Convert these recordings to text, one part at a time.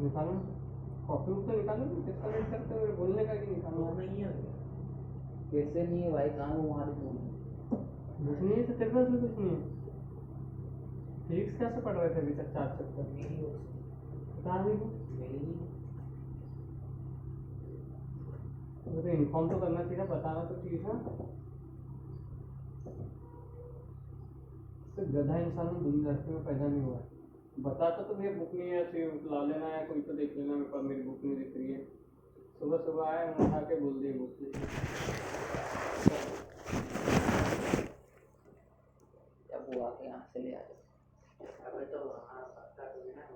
निकालो, copy book तो निकालो, किसका वेट करते हो, बोलने का कि निकालो नहीं है। कैसे नहीं है भाई, कहाँ घुमा रही तुम? कुछ नहीं है तो तेरे पास भी कुछ नहीं है। फिजिक्स कैसे पढ़ रहे थे अभी तक 4 चैप्टर? मेरी हो कहाँ गई वो? मेरी मुझे इन्फॉर्म तो करना चाहिए, बताना तो चाहिए था। तो गधा इंसान दुनिया धरती में पैदा नहीं हुआ है। बताता तो भैया बुक नहीं है, ऐसे ला लेना है, कोई तो देख लेना, मेरे पास मेरी बुक नहीं दिख रही है। सुबह सुबह आए, उठा के बोल दिए बुक नहीं। जब वो आके यहाँ से ले आ जाए, अबे तो वहाँ पता तो ना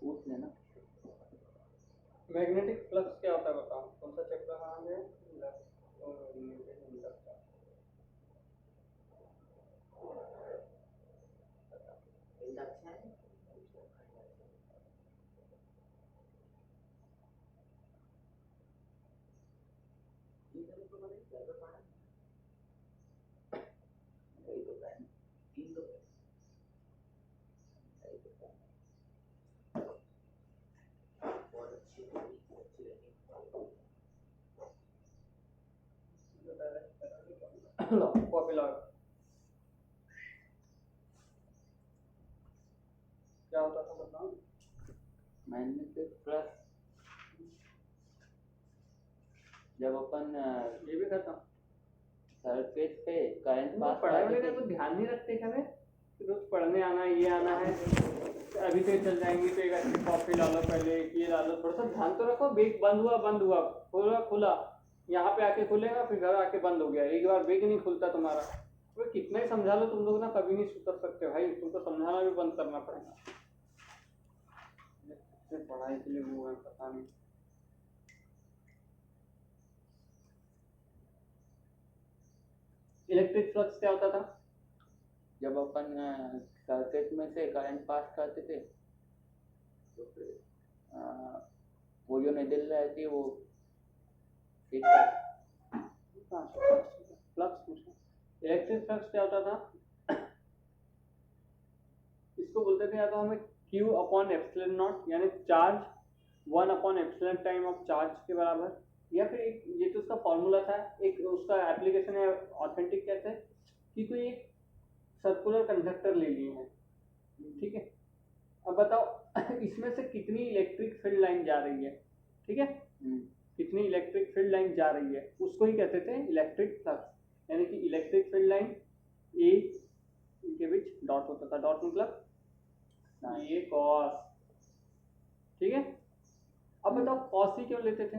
पूछ लेना। मैग्नेटिक फ्लक्स क्या होता है बताओ, कौन सा चैप्टर कहाँ है? लो कॉपी लाओ। क्या होता था बताओ? मैग्नेटिक फ्लक्स जब अपन ये भी करता हूँ। सरफेस पे करंट पास पढ़ाई वाले का तो ध्यान नहीं रखते क्या वे? रोज पढ़ने आना, ये आना है, अभी से चल जाएंगे तो एक अच्छी कॉफी ला लो, पहले ये ला लो, थोड़ा सा ध्यान तो रखो। बेग बंद हुआ, खुला खुला, यहाँ पे आके खुलेगा, फिर घर आके बंद हो गया। एक बार बेग नहीं खुलता तुम्हारा, वो कितना ही समझा लो तुम लोग ना, कभी नहीं सुधर सकते भाई। तुमको समझाना भी बंद करना पड़ेगा। पढ़ाई के लिए वो है, पता नहीं। इलेक्ट्रिक फ्लक्स क्या होता था? जब अपन सर्किट में से करंट पास करते थे तो फिर वो जो निडल रहती है वो फ्लक्स पूछा। इलेक्ट्रिक फ्लक्स क्या होता था? इसको बोलते थे या तो हमें Q अपॉन एप्सिलॉन नॉट, यानी charge 1 upon epsilon time of charge के बराबर, या फिर एक ये तो उसका फॉर्मूला था, एक उसका एप्लीकेशन है ऑथेंटिक कहते हैं कि कोई एक सर्कुलर कंडक्टर ले लिए हैं, ठीक है। अब बताओ इसमें से कितनी इलेक्ट्रिक फील्ड लाइन जा रही है, ठीक है, कितनी इलेक्ट्रिक फील्ड लाइन जा रही है, उसको ही कहते थे इलेक्ट्रिक फ्लक्स। यानी कि इलेक्ट्रिक फील्ड लाइन ए के बीच डॉट होता था, डॉट मतलब ये कॉस, ठीक है। अब बताओ कॉस ही क्यों लेते थे?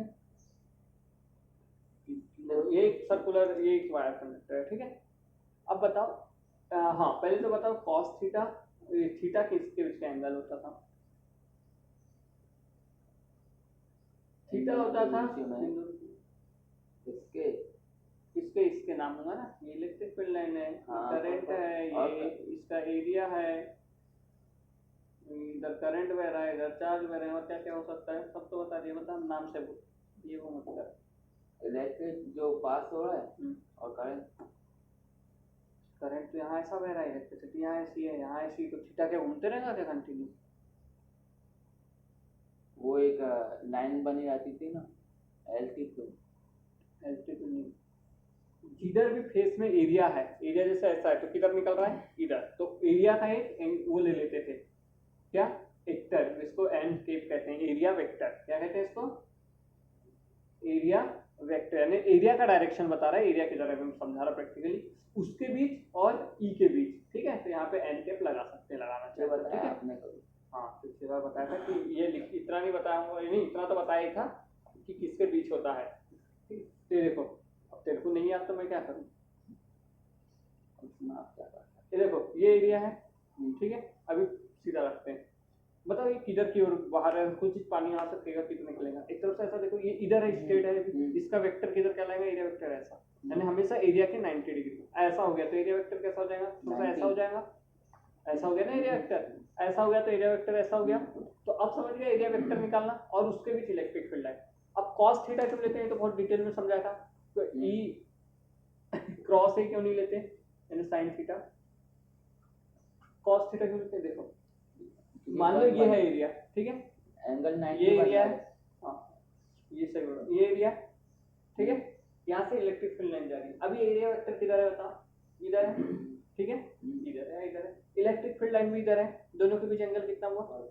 ये एक सर्कुलर, ये एक वायर कंडक्टर है, ठीक है। अब बताओ हाँ पहले तो बताओ कॉस थीटा, थीटा किसके बीच का एंगल होता था? थीटा होता था इसके इसके नाम होगा ना, ये इलेक्ट्रिक फील्ड लाइन है, करंट है, ये इसका एरिया है, इधर करंट बह रहा है, इधर चार्ज बह रहे हैं, और क्या क्या हो सकता है सब तो बता दिए, बता नाम से बोल, ये वो मतलब इलेक्ट्रिक जो पास हो रहा है और करंट तो यहाँ ऐसा बह रहा है, इलेक्ट्रिसिटी यहाँ ऐसी है, यहाँ ऐसी, तो थीटा क्या घूमते रहेगा क्या कंटिन्यू? वो एक लाइन बनी रहती थी ना, एल्टीट्यूड नहीं, जिधर भी फेस में एरिया है, एरिया जैसे ऐसा है तो किधर निकल रहा है, इधर, तो एरिया का एक वो ले लेते थे क्या, वेक्टर, जिसको एन केप कहते हैं, एरिया वेक्टर, क्या कहते हैं इसको, एरिया वेक्टर, यानी एरिया का डायरेक्शन बता रहा है, एरिया की तरह समझा रहा प्रैक्टिकली, उसके बीच और ई के बीच, ठीक है। तो यहाँ पे एन केप लगा सकते हैं, लगाना चाहिए, ठीक है आपने कभी हाँ पिछली बार बताया था कि ये इतना नहीं बताया हूँ, नहीं इतना तो बताया ही था कि किसके बीच होता है, ठीक। तो देखो अब तेरे को नहीं आता तो मैं क्या करूँ, ये देखो ये एरिया है, ठीक है। अभी सीधा रखते हैं, बताओ ये किधर की ओर बाहर है, कुछ पानी यहाँ से फेंका कितना निकलेगा, एक तरफ से ऐसा देखो, ये इधर है, स्ट्रेट है, इसका वेक्टर किधर कहलाएगा, एरिया वेक्टर ऐसा, यानी हमेशा एरिया के 90 डिग्री ऐसा हो गया, तो एरिया वेक्टर कैसा हो जाएगा, थोड़ा ऐसा हो जाएगा, ऐसा हो गया ना एरिया वेक्टर, ऐसा हो गया तो एरिया वेक्टर ऐसा हो गया। तो अब समझ गया एरिया वेक्टर निकालना, और उसके बीच इलेक्ट्रिक फील्ड लाइन। अब कॉस थीटा क्यों लेते हैं तो बहुत डिटेल में समझाया था, तो ई क्रॉस ए क्यों नहीं लेते, यानी साइन थीटा, कॉस थीटा क्यों लेते हैं, देखो मान लो ये है एरिया, ठीक है, एंगल 90 ये बन एरिया रहा है, हाँ ये सही बोला, ये एरिया ठीक है, यहाँ से इलेक्ट्रिक फील्ड लाइन जा रही है। अब ये एरिया वेक्टर किधर है बता, इधर है ठीक है, इधर है इधर है, इलेक्ट्रिक फील्ड लाइन भी इधर है, दोनों के बीच एंगल कितना हुआ, और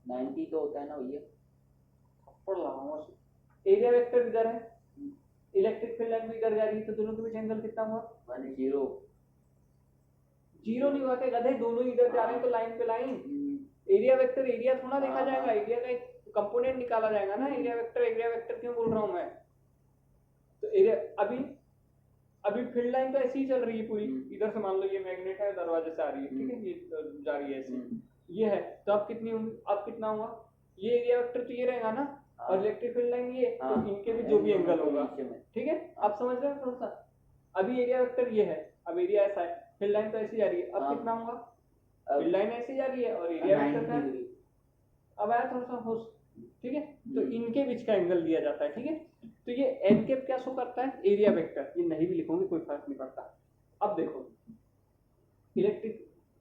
90 तो होता है ना भैया। थप्पड़ लगाऊंगा, एरिया वेक्टर इधर है, इलेक्ट्रिक फील्ड लाइन भी इधर जा रही है, तो दोनों के बीच एंगल कितना हुआ, 10। जीरो नहीं हुआ, क्या गधे, दोनों इधर जा रहे हैं तो लाइन पे लाइन, एरिया वेक्टर एरिया थोड़ा देखा जाएगा, एरिया का एक कंपोनेंट निकाला जाएगा ना, एरिया वेक्टर क्यों बोल रहा हूँ मैं, तो एरिया अभी अभी फील्ड लाइन तो ऐसी ही चल रही है पूरी, इधर से मान लो ये मैग्नेट है, दरवाजे से आ रही है ठीक है, ये जा रही है ऐसे, ये है, तो अब कितनी होंगी, अब कितना होगा, ये एरिया वेक्टर तो ये रहेगा ना, और इलेक्ट्रिक फील्ड लाइन ये, तो इनके भी जो भी एंगल होगा ठीक है, आप समझ रहे हो थोड़ा सा, अभी एरिया वेक्टर ये है, अब एरिया ऐसा है, फील्ड लाइन तो ऐसी जा रही है, अब कितना होगा, फील्ड लाइन ऐसी जा रही है और एरिया वेक्टर का, अब आया थोड़ा सा होश ठीक है, तो इनके बीच का एंगल दिया जाता है ठीक है, तो ये एन कैप क्या शो करता है, एरिया वेक्टर, ये नहीं भी लिखोगे कोई फर्क नहीं पड़ता। अब देखो इलेक्ट्रिक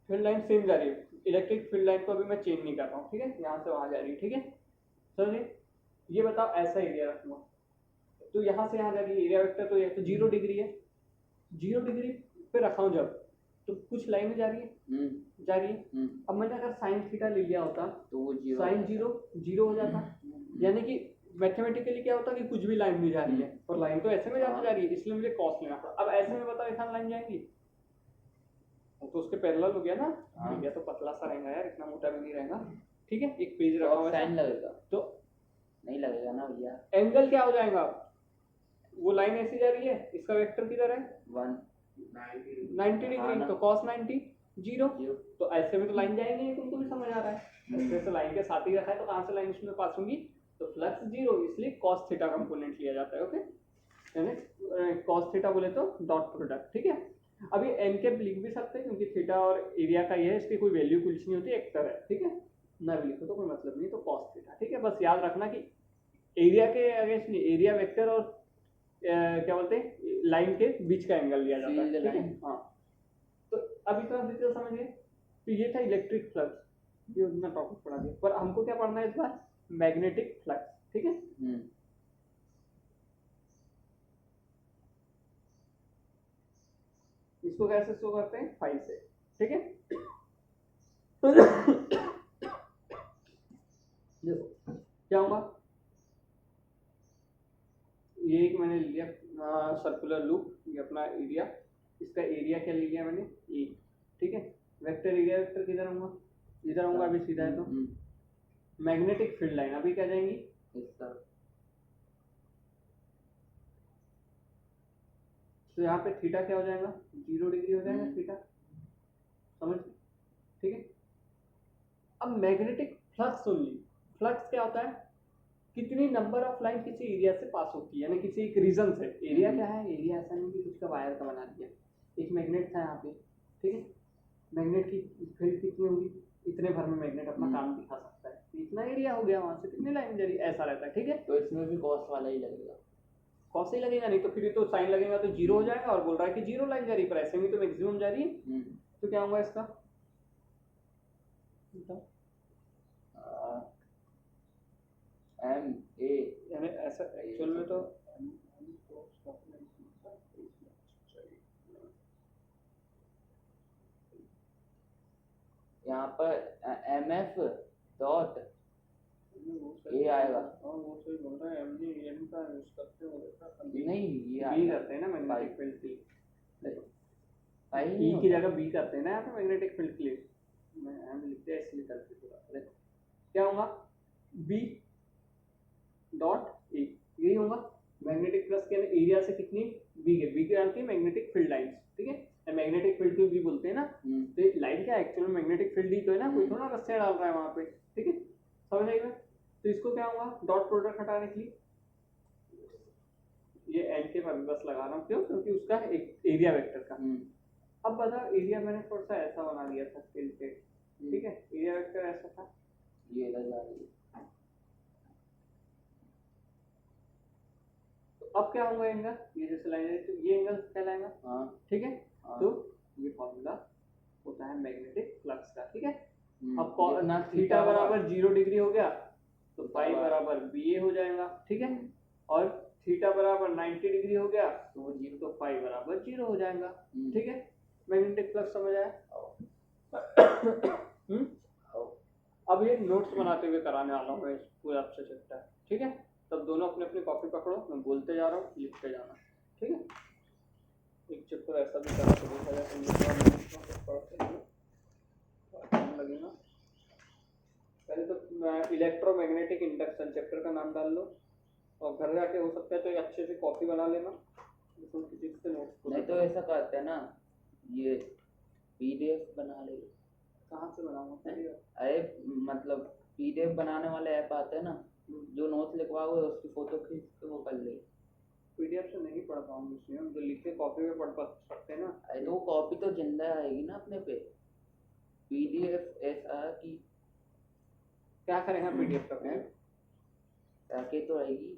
फील्ड लाइन सेम जा रही है, इलेक्ट्रिक फील्ड लाइन को अभी मैं चेंज नहीं कर रहा हूँ ठीक है, यहाँ से वहां जा रही है ठीक है, समझे, ये बताओ ऐसा एरिया रखूंगा, तो यहाँ से यहाँ जा रही है एरिया वेक्टर, तो ये तो 0 डिग्री है, 0 डिग्री पे रखा हूँ जब, तो कुछ लाइन जा रही है जा रही है, अब मैंने अगर साइन थीटा ले लिया होता तो वो साइन जीरो हो जाता, यानी कि मैथमेटिकली क्या होता कि कुछ भी लाइन नहीं जा रही है, और लाइन तो ऐसे में जाती जा रही है, इसलिए मुझे कॉस लेना पड़ा, अब ऐसे में बताओ इतना लाइन जाएंगी, तो उसके पैरेलल हो गया ना, मीडिया तो पतला सा रहेगा यार, इतना मोटा भी नहीं रहेगा ठीक है, एक पेज रखा हुआ साइन लगेगा तो नहीं लगेगा ना भैया, एंगल क्या हो जाएगा, वो लाइन ऐसी जा रही है, इसका वेक्टर किधर है 90 डिग्री, तो cos 90 जीरो, तो ऐसे में तो लाइन जाएगी नहीं, तुमको भी समझ आ रहा है, ऐसे लाइन के साथ ही रखा है, तो कहाँ से लाइन उसमें पास होंगी, तो फ्लक्स जीरो, इसलिए cos थीटा कंपोनेंट लिया जाता है, ओके, यानी cos थीटा बोले तो डॉट प्रोडक्ट ठीक है। अभी एन कैप लिख भी सकते हैं क्योंकि थीटा और एरिया का ये है, इसकी कोई वैल्यू कुछ नहीं होती, एक तरह है ठीक है, ना भी लिखो तो कोई मतलब नहीं, तो cos थीटा ठीक है, बस याद रखना कि एरिया के अगेंस्ट नहीं, एरिया वेक्टर और क्या बोलते हैं लाइन के बीच का एंगल लिया जाता है ठीक है, हाँ, तो अभी तो डिटेल समझिए, तो ये था इलेक्ट्रिक फ्लक्स, ये उतना टॉपिक पढ़ा दिया, पर हमको क्या पढ़ना है इस बार, मैग्नेटिक फ्लक्स ठीक है, इसको कैसे शो करते हैं, फाई से ठीक है, देखो क्या होगा, ये एक मैंने लिया सर्कुलर लूप, ये अपना एरिया, इसका एरिया क्या ले लिया मैंने ए ठीक है, वेक्टर एरिया वेक्टर किधर होगा, इधर होगा, अभी सीधा है, तो मैग्नेटिक फील्ड लाइन अभी क्या जाएंगी तो यहाँ पे थीटा क्या हो जाएगा 0 डिग्री हो जाएगा थीटा, समझ ठीक है। अब मैग्नेटिक फ्लक्स सुन ली, फ्लक्स क्या होता है, कितनी नंबर ऑफ लाइन किसी एरिया से पास होती है, यानी किसी एक रीजन से, एरिया क्या है, एरिया ऐसा नहीं कि कुछ का वायर का बना दिया, एक मैग्नेट था यहाँ पे ठीक है, मैग्नेट की फील्ड कितनी होगी, इतने भर में मैग्नेट अपना काम दिखा सकता है, इतना एरिया हो गया, वहां से कितनी लाइन जा रही है, ऐसा रहता है ठीक है, तो इसमें भी कॉस वाला ही लगेगा, कॉस ही लगेगा, नहीं तो फिर तो साइन लगेगा तो 0 हो जाएगा, और बोल रहा है कि 0 लाइन जा रही है, पर ऐसे में तो मैक्सिमम जा रही है, तो क्या होगा इसका एम ए, यानी ऐसा एक्चुअल में तो यहाँ पर एम एफ डॉट ए आएगा, वो सही बोल रहा है, एम का यूज करते हो नहीं ये बी करते हैं ना मैग्नेटिक फील्ड के लिए, ई की जगह बी करते हैं ना यहाँ पे मैग्नेटिक फील्ड के लिए, मैं एम लिखते हैं इसलिए करते पूरा, क्या होगा बी डॉट ए, यही होगा मैग्नेटिक फ्लक्स के एरिया से कितनी बी के, बी के आती है मैग्नेटिक फील्ड लाइन ठीक है, मैग्नेटिक फील्ड को भी बोलते हैं ना, तो लाइन क्या एक्चुअल में मैग्नेटिक फील्ड ही तो है ना, कोई थोड़ा रस्से डाल रहा है वहां पे ठीक है, समझ आएगा, तो इसको क्या होगा डॉट प्रोडक्ट हटाने के लिए ये एन के पर बस लगा रहा हूँ, क्यों, क्योंकि उसका एक एरिया वेक्टर का, अब बता एरिया मैंने थोड़ा सा ऐसा बना दिया था टिल्टेड ठीक है, एरिया वेक्टर ऐसा था, ये इधर जा रही है, तो अब क्या होगा एंगल, ये जैसे लाइन है तो ये एंगल कहलाएगा ठीक है, तो ये फॉर्मूला होता है मैग्नेटिक फ्लक्स का ठीक है, अब ना थीटा बराबर 0 डिग्री हो गया तो फाई बराबर बी ए हो जाएगा, ठीक है। और थीटा बराबर 90 डिग्री हो गया तो वो 0 तो फाई बराबर 0 हो जाएगा, ठीक है। मैग्नेटिक फ्लक्स समझ आया? अब ये नोट्स बनाते हुए कराने वाला हूँ इस पूरा आपसे चैप्टर, ठीक है। तब दोनों अपने अपनी कॉपी पकड़ो, मैं बोलते जा रहा हूँ, लिखते जाना, ठीक है। एक चैप्टर ऐसा भी करा तो देखा जाए लगेगा। पहले तो इलेक्ट्रोमैग्नेटिक इंडक्शन चैप्टर का नाम डाल लो और घर जाके हो सकता है तो अच्छे से कॉपी बना लेना, किसी से नोट्स। नहीं तो ऐसा करते हैं ना, ये पीडीएफ बना ले। कहाँ से बनाऊंगा? अरे मतलब पीडीएफ बनाने वाले ऐप आते हैं ना, जो नोट्स लिखवाओगे उसकी फोटो खींच के वो कर ले। पीडीएफ से नहीं पढ़ पाऊंगा इसमें, हम तो लिख के कॉपी में पढ़ सकते हैं ना। अरे तो वो कॉपी तो जिंदा आएगी ना अपने पे। पीडीएफ ऐसा कि क्या करेंगे पीडीएफ का है ताकि तो आएगी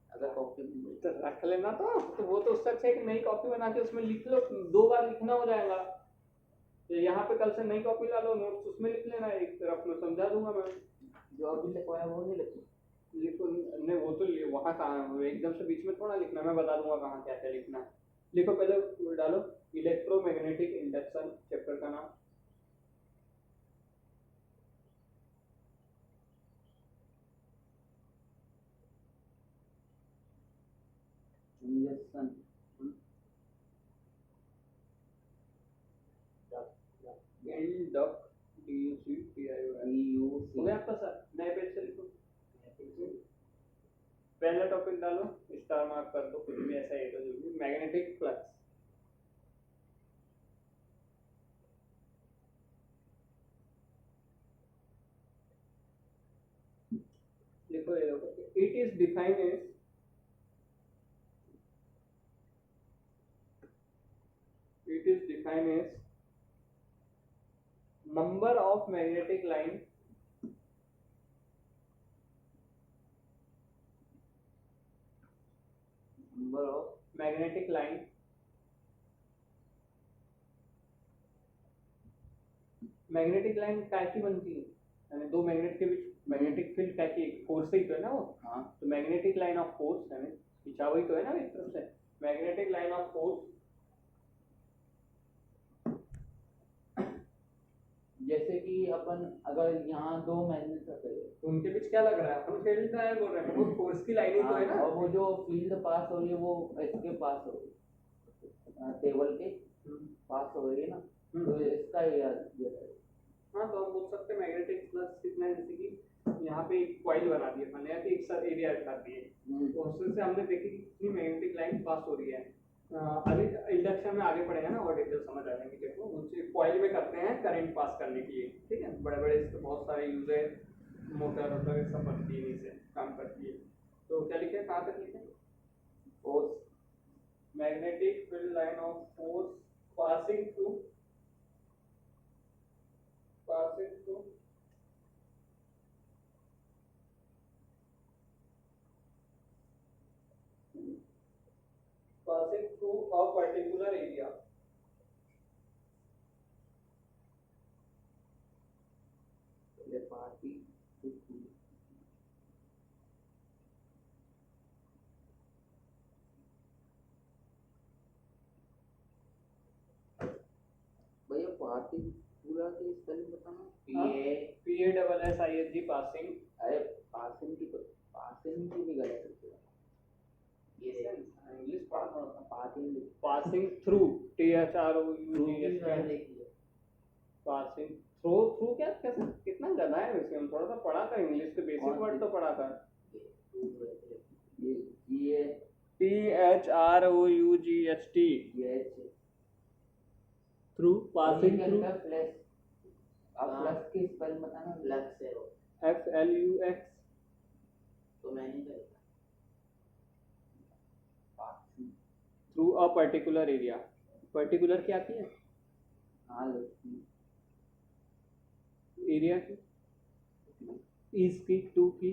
अगर कॉपी तो रख लेना। तो वो तो उससे अच्छा एक नई कॉपी बना के उसमें लिख लो, 2 बार लिखना हो जाएगा। तो यहाँ पे कल से नई कॉपी ला लो, नोट्स उसमें लिख लेना, एक तरफ में समझा दूंगा मैं। जो अभी लिखवाया वो नहीं लिखो नहीं वो तो वहाँ कहाँ एकदम से बीच में थोड़ा लिखना, मैं बता दूंगा कहाँ क्या क्या लिखना है। लिखो पहले डालो इलेक्ट्रोमैग्नेटिक इंडक्शन चैप्टर का नाम। इंजेक्शन आपका सर नए पेज से लिखो। पहला टॉपिक डालो, स्टार मार्क कर दो, कुछ भी ऐसा है तो जो भी मैग्नेटिक फ्लक्स। लिखो ये देखो, it is defined as number of magnetic line magnetic line कैसी बनती है, यानी दो मैग्नेट के बीच मैग्नेटिक फील्ड कैसी, फोर्स से ही तो है ना वो। हाँ तो मैग्नेटिक लाइन ऑफ फोर्स यानी खिंचा हुई तो है ना एक तरफ से, मैग्नेटिक लाइन ऑफ फोर्स। जैसे कि अपन अगर यहाँ दो मैग्नेट रखे तो उनके बीच क्या लग रहा है, अपन फील्ड का बोल रहे हैं, वो फोर्स की लाइन ही तो है ना। और वो जो फील्ड पास हो रही है वो इसके पास हो रही है, टेबल के पास हो रही है ना, तो इसका ये हाँ तो हम बोल सकते हैं मैग्नेटिक फ्लक्स कितना है, जैसे कि यहाँ पे एक कॉइल बना दिया मैंने, या एक साथ एरिया रखा दिए, तो उसमें से हमने देखी कि कितनी मैग्नेटिक लाइन पास हो रही है। अभी इंडक्शन में आगे पढ़ेगा ना और डिटेल समझ आ जाएंगे। देखो उनसे कॉइल में करते हैं करंट पास करने के लिए, ठीक है। बड़े बड़े इसके बहुत सारे यूज है, मोटर वोटर सब बनती है, इसे काम करती है। तो क्या लिखे, कहाँ तक लिखे, force magnetic field line of force passing through a particular area. भैया पासिंग पूरा के स्पेलिंग बताना। PASSING passing. अरे पासिंग की तो पासिंग की भी गलत है, ये इंग्लिश पढ़ा थोड़ा passing passing through THROUGH passing through क्या कैसे कितना ज्यादा है वैसे, हम थोड़ा सा पढ़ा था इंग्लिश के बेसिक वर्ड तो पढ़ा था। ये THROUGHT through passing through. Plus अब प्लस की स्पेल बताना। फ्लक्स है वो, FLUX तो मैंने कहा through a particular area. Particular क्या आती है, हाँ एरिया की, इज की, टू की,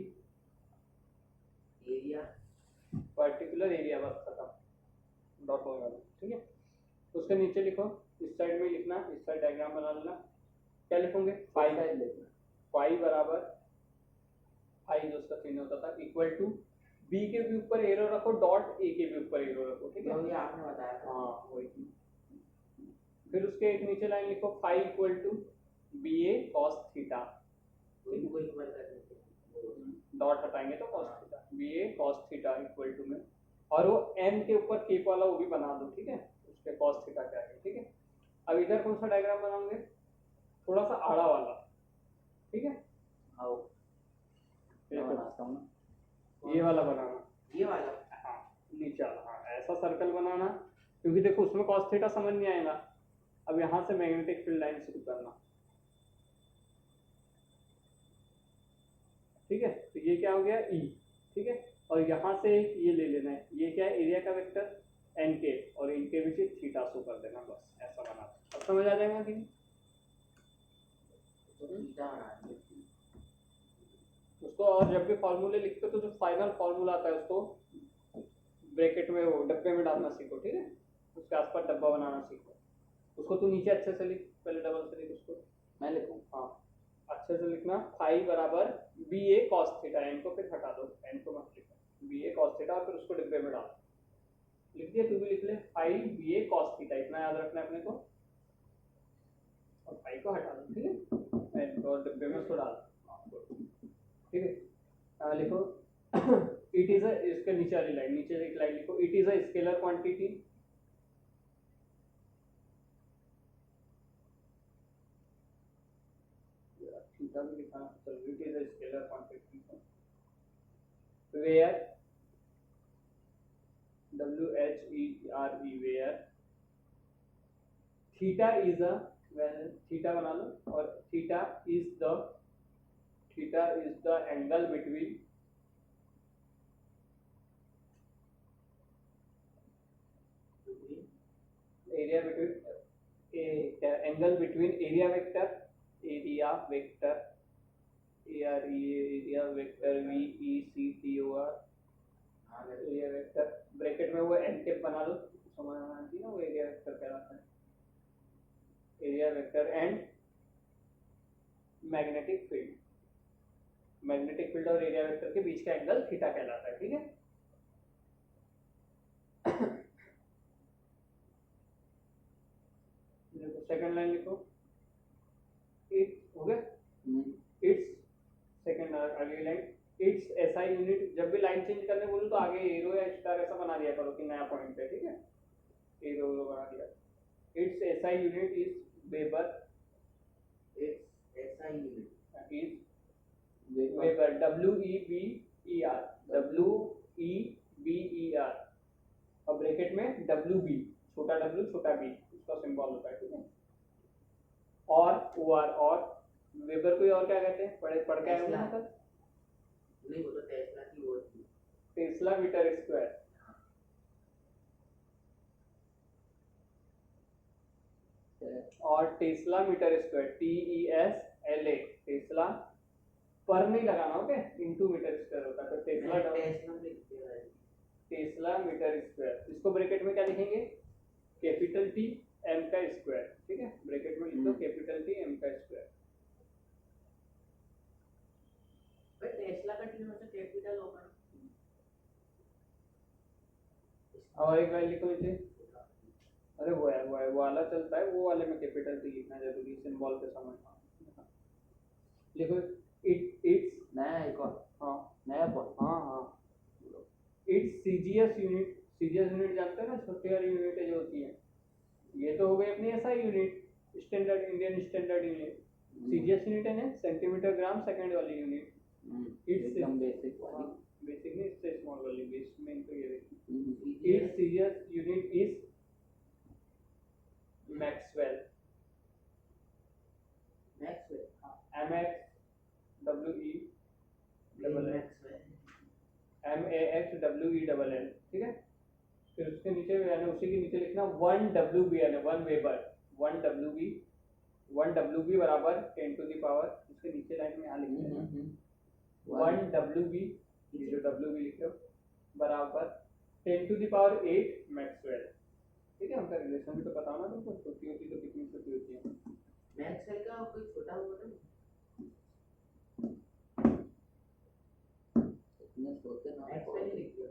एरिया पर्टिकुलर एरिया, बस खत्म, डॉट होगा, ठीक है। उसके नीचे लिखो, इस साइड में लिखना, इस साइड डायग्राम बना लेना, क्या लिखोगे फाइव फाइव, देखना। फाइव बराबर फाइव जो उसका चिन्ह होता था इक्वल टू बी के भी ऊपर एरो रखो डॉट ए के भी ऊपर एरो रखो, ठीक है। ये आपने बताया था। हाँ वही। फिर उसके एक नीचे लाइन लिखो phi equal to B A cos theta, उनको इक्वल करने के डॉट हटाएंगे तो cos theta, B A cos theta equal to में, और वो एन के ऊपर केप वाला वो भी बना दो, ठीक है, उसके कॉस थीटा क्या है, ठीक है। अब इधर कौन सा डायग्राम बनाओगे, थोड़ा सा आड़ा वाला, ठीक है। आओ ये मैं तो बनाता हूँ ना। ये वाला बनाना, ये वाला। हाँ नीचे वाला, हाँ ऐसा सर्कल बनाना, क्योंकि देखो उसमें कॉस थीटा समझ नहीं आएगा। अब यहाँ से मैग्नेटिक फील्ड लाइन शुरू करना, ठीक है। तो ये क्या हो गया ई, ठीक है। और यहाँ से ये ले लेना है, ये क्या है एरिया का वेक्टर एन के, और इनके बीच थीटा शो कर देना, बस ऐसा बना। अब समझ आ जाएगा कि नहीं? तो थीटा बना दिया। उसको और जब भी फॉर्मूले लिखते हो तो जो फाइनल फॉर्मूला आता है उसको ब्रैकेट में वो डब्बे में डालना सीखो, ठीक है। उसके आसपास डब्बा बनाना सीखो। उसको तू नीचे अच्छे से लिख, पहले डबल से लिख उसको। मैं लिखूँ। हाँ अच्छे से लिखना, फाइव बराबर B A cos theta, N को फिर हटा दो, एन को मत लिखो, बी ए कॉस थीटा, और फिर उसको डिब्बे में डाल। लिख दिया, तू भी लिख ले, five B A cos theta, इतना याद रखना है अपने को, और फाइव को हटा दो, ठीक है, एन को और डिब्बे में उसको डाल, ठीक है। लिखो इट इज अ, इसके नीचे वाली लाइन, नीचे एक लाइन लिखो, it is a scalar quantity, theta भी लिखा, चलो it is a scalar quantity where WHERE where theta is a, theta बना लो, और theta is the angle between area between angle between area vector VECTOR area vector, bracket में वो N cap बना लो, समझ आना चाहिए ना वो एरिया वेक्टर कहलाता है, area vector and magnetic field, magnetic field और एरिया वेक्टर के बीच का एंगल थीटा कहलाता है, ठीक है। सेकंड लाइन लिखो, इट हो गया, इट्स सेकंड अगली लाइन, इट्स एसआई यूनिट, जब भी लाइन चेंज करने बोलूं तो आगे एरो या स्टार ऐसा बना दिया करो कि नया पॉइंट है, ठीक है, एरो बना दिया। Its SI unit is weber, its ऐसा ही unit is weber, WEBER, WEBER, और ब्रैकेट में WB, छोटा w छोटा b उसका सिंबल होता है, ठीक है। और OR, और वेबर को और क्या कहते हैं, पढ़ के आए हो ना कल, नहीं वो तो टेस्ला की वो थी। टेस्ला मीटर स्क्वायर, और tesla metre square TESLA, tesla पर नहीं लगाना, ओके, इनटू मीटर स्क्वायर होता है, तो टेस्ला टेस्ला लिख दिया है। टेस्ला मीटर स्क्वायर, इसको ब्रैकेट में क्या लिखेंगे, कैपिटल T m का स्क्वायर, ठीक है, ब्रैकेट में लिख दो कैपिटल T m का स्क्वायर। पर टेस्ला का टी मतलब कैपिटल होगा ना। और एक लाइन लिखो नीचे, अरे वो है वो वाला चलता है, वो वाले में कैपिटल T लिखना जरूरी, सिंबल के समय लिखो, इट्स नया एक और हाँ नया पॉइंट। हाँ it's CGS unit, CGS unit जानते हैं ना, छोटी वाली यूनिट जो होती है, ये तो हो गई अपनी SI unit, standard Indian standard unit, CGS unit है ना सेंटीमीटर ग्राम सेकंड वाली यूनिट, इट्स एकदम बेसिक वाली। बेसिक नहीं, इससे स्मॉल वाली, बेस में तो ये देखिए, it's CGS unit is Maxwell, Maxwell MAXWELL, ठीक है। फिर उसके नीचे यानी उसी के नीचे लिखना 1 WB, यानी 1 वेबर, 1 WB बराबर 10 टू द पावर, उसके नीचे लाइन में यहाँ लिख देना 1 WB, ये जो WB लिखे हो बराबर 10 टू द पावर 8 मैक्सवेल, ठीक है। उनका रिलेशन भी तो पता होना तुमको, छोटी होती तो कितनी छोटी होती है। मैक्सवेल का कोई छोटा बोतल इतने सोते ना एक्स पे नहीं लिख दिया